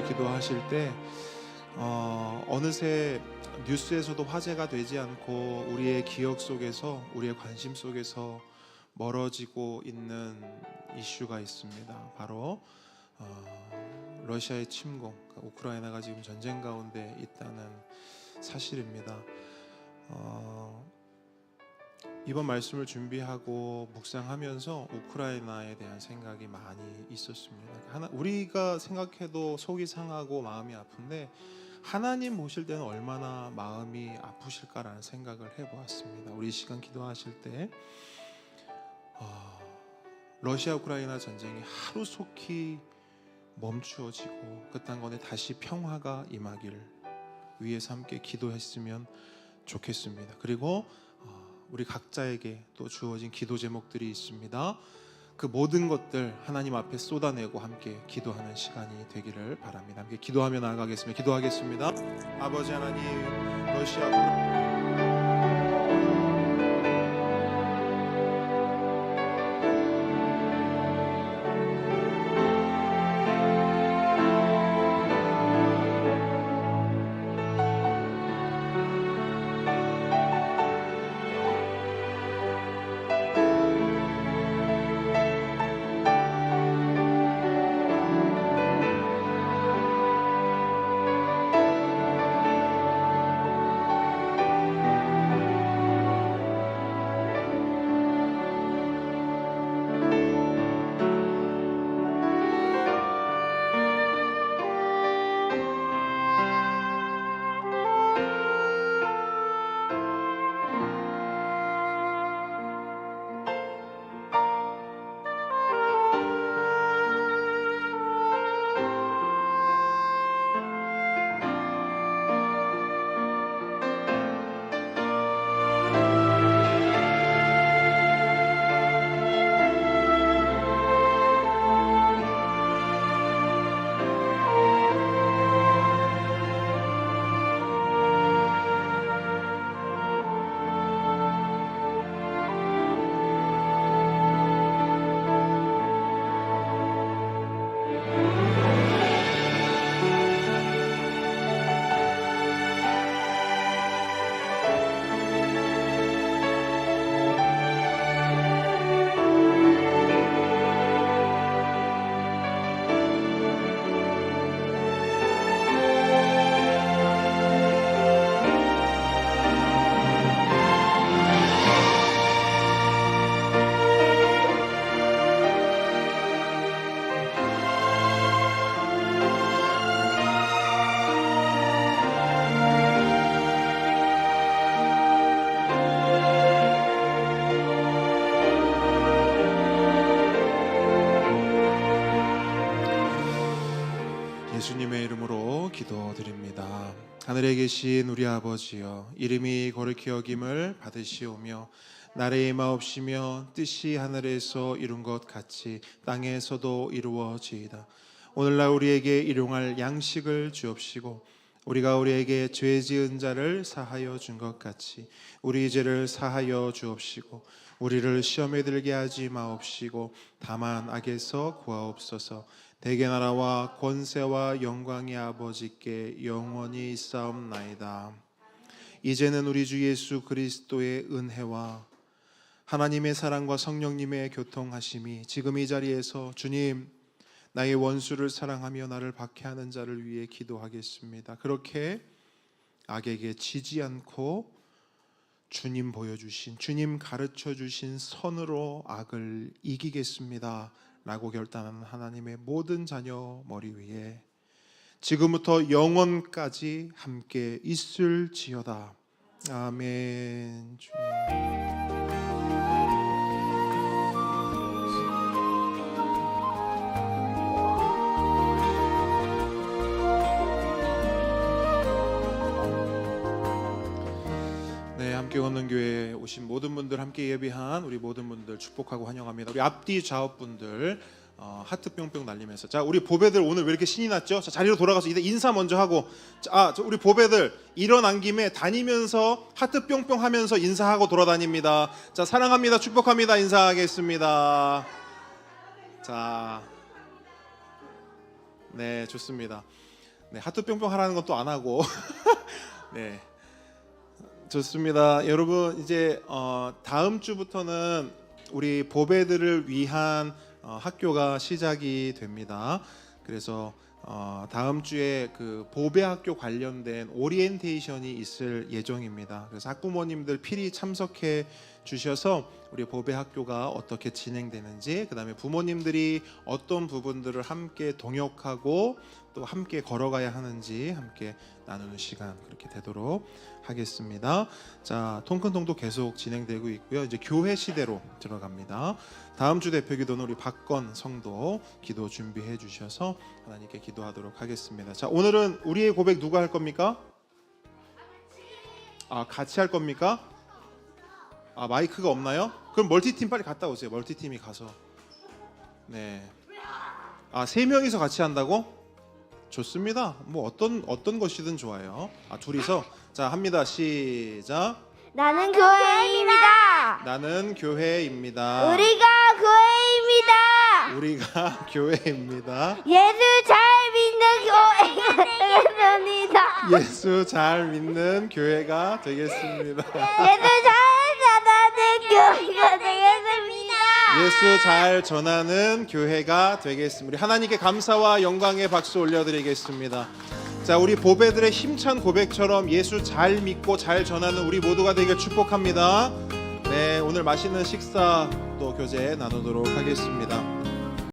Speaker 1: 기도하실 때 어느새 뉴스에서도 화제가 되지 않고 우리의 기억 속에서, 우리의 관심 속에서 멀어지고 있는 이슈가 있습니다. 바로 러시아의 침공, 우크라이나가 지금 전쟁 가운데 있다는 사실입니다. 이번 말씀을 준비하고 묵상하면서 우크라이나에 대한 생각이 많이 있었습니다. 우리가 생각해도 속이 상하고 마음이 아픈데 하나님 보실 때는 얼마나 마음이 아프실까라는 생각을 해보았습니다. 우리 이 시간 기도하실 때 러시아 우크라이나 전쟁이 하루속히 멈추어지고 그 땅권에 다시 평화가 임하길 위해서 함께 기도했으면 좋겠습니다. 그리고 우리 각자에게 또 주어진 기도 제목들이 있습니다. 그 모든 것들 하나님 앞에 쏟아내고 함께 기도하는 시간이 되기를 바랍니다. 함께 기도하며 나아가겠습니다. 기도하겠습니다. 아버지 하나님, 러시아 기도드립니다. 하늘에 계신 우리 아버지여, 이름이 거룩히 여김을 받으시오며 나라의 임하옵시며 뜻이 하늘에서 이룬 것 같이 땅에서도 이루어지이다. 오늘날 우리에게 일용할 양식을 주옵시고 우리가 우리에게 죄 지은 자를 사하여 준 것 같이 우리 죄를 사하여 주옵시고 우리를 시험에 들게 하지 마옵시고 다만 악에서 구하옵소서. 대개 나라와 권세와 영광이 아버지께 영원히 있사옵나이다. 이제는 우리 주 예수 그리스도의 은혜와 하나님의 사랑과 성령님의 교통하심이 지금 이 자리에서 주님, 나의 원수를 사랑하며 나를 박해하는 자를 위해 기도하겠습니다. 그렇게 악에게 지지 않고 주님 보여주신, 주님 가르쳐 주신 선으로 악을 이기겠습니다 라고 결단하는 하나님의 모든 자녀 머리 위에 지금부터 영원까지 함께 있을지어다. 아멘. 주님. 네, 함께 걷는 교회에 오신 모든 분들, 함께 예비한 우리 모든 분들 축복하고 환영합니다. 우리 앞뒤 좌우 분들 하트 뿅뿅 날리면서, 자, 우리 보배들 오늘 왜 이렇게 신이 났죠? 자, 자리로 돌아가서 인사 먼저 하고, 자, 우리 보배들 일어난 김에 다니면서 하트 뿅뿅 하면서 인사하고 돌아다닙니다. 자, 사랑합니다, 축복합니다, 인사하겠습니다. 자, 네, 좋습니다. 네, 하트 뿅뿅 하라는 건 또 안 하고 네. 좋습니다. 여러분, 이제 다음 주부터는 우리 보배들을 위한 학교가 시작이 됩니다. 그래서 다음 주에 그 보배 학교 관련된 오리엔테이션이 있을 예정입니다. 그래서 학부모님들 필히 참석해 주셔서 우리 보배 학교가 어떻게 진행되는지, 그다음에 부모님들이 어떤 부분들을 함께 동역하고 또 함께 걸어가야 하는지 함께 나누는 시간 그렇게 되도록 하겠습니다. 자, 통큰통도 계속 진행되고 있고요. 이제 교회 시대로 들어갑니다. 다음 주 대표 기도는 우리 박건 성도 기도 준비해 주셔서 하나님께 기도하도록 하겠습니다. 자, 오늘은 우리의 고백 누가 할 겁니까? 같이 할 겁니까? 마이크가 없나요? 그럼 멀티팀 빨리 갔다 오세요. 멀티팀이 가서. 네. 3명이서 같이 한다고? 좋습니다. 뭐 어떤 것이든 좋아요. 둘이서. 자, 합니다. 시작.
Speaker 3: 나는 교회입니다.
Speaker 1: 나는 교회입니다.
Speaker 3: 우리가 교회입니다.
Speaker 1: 우리가 교회입니다.
Speaker 3: 예수 잘 믿는 교회가 되겠습니다.
Speaker 1: 예수 잘 믿는 교회가 되겠습니다.
Speaker 3: 예수 잘 전하는 교회가 되겠습니다.
Speaker 1: 예수 잘 전하는 교회가 되겠습니다. 우리 하나님께 감사와 영광의 박수 올려드리겠습니다. 자, 우리 보배들의 힘찬 고백처럼 예수 잘 믿고 잘 전하는 우리 모두가 되길 축복합니다. 네, 오늘 맛있는 식사 또 교제 나누도록 하겠습니다.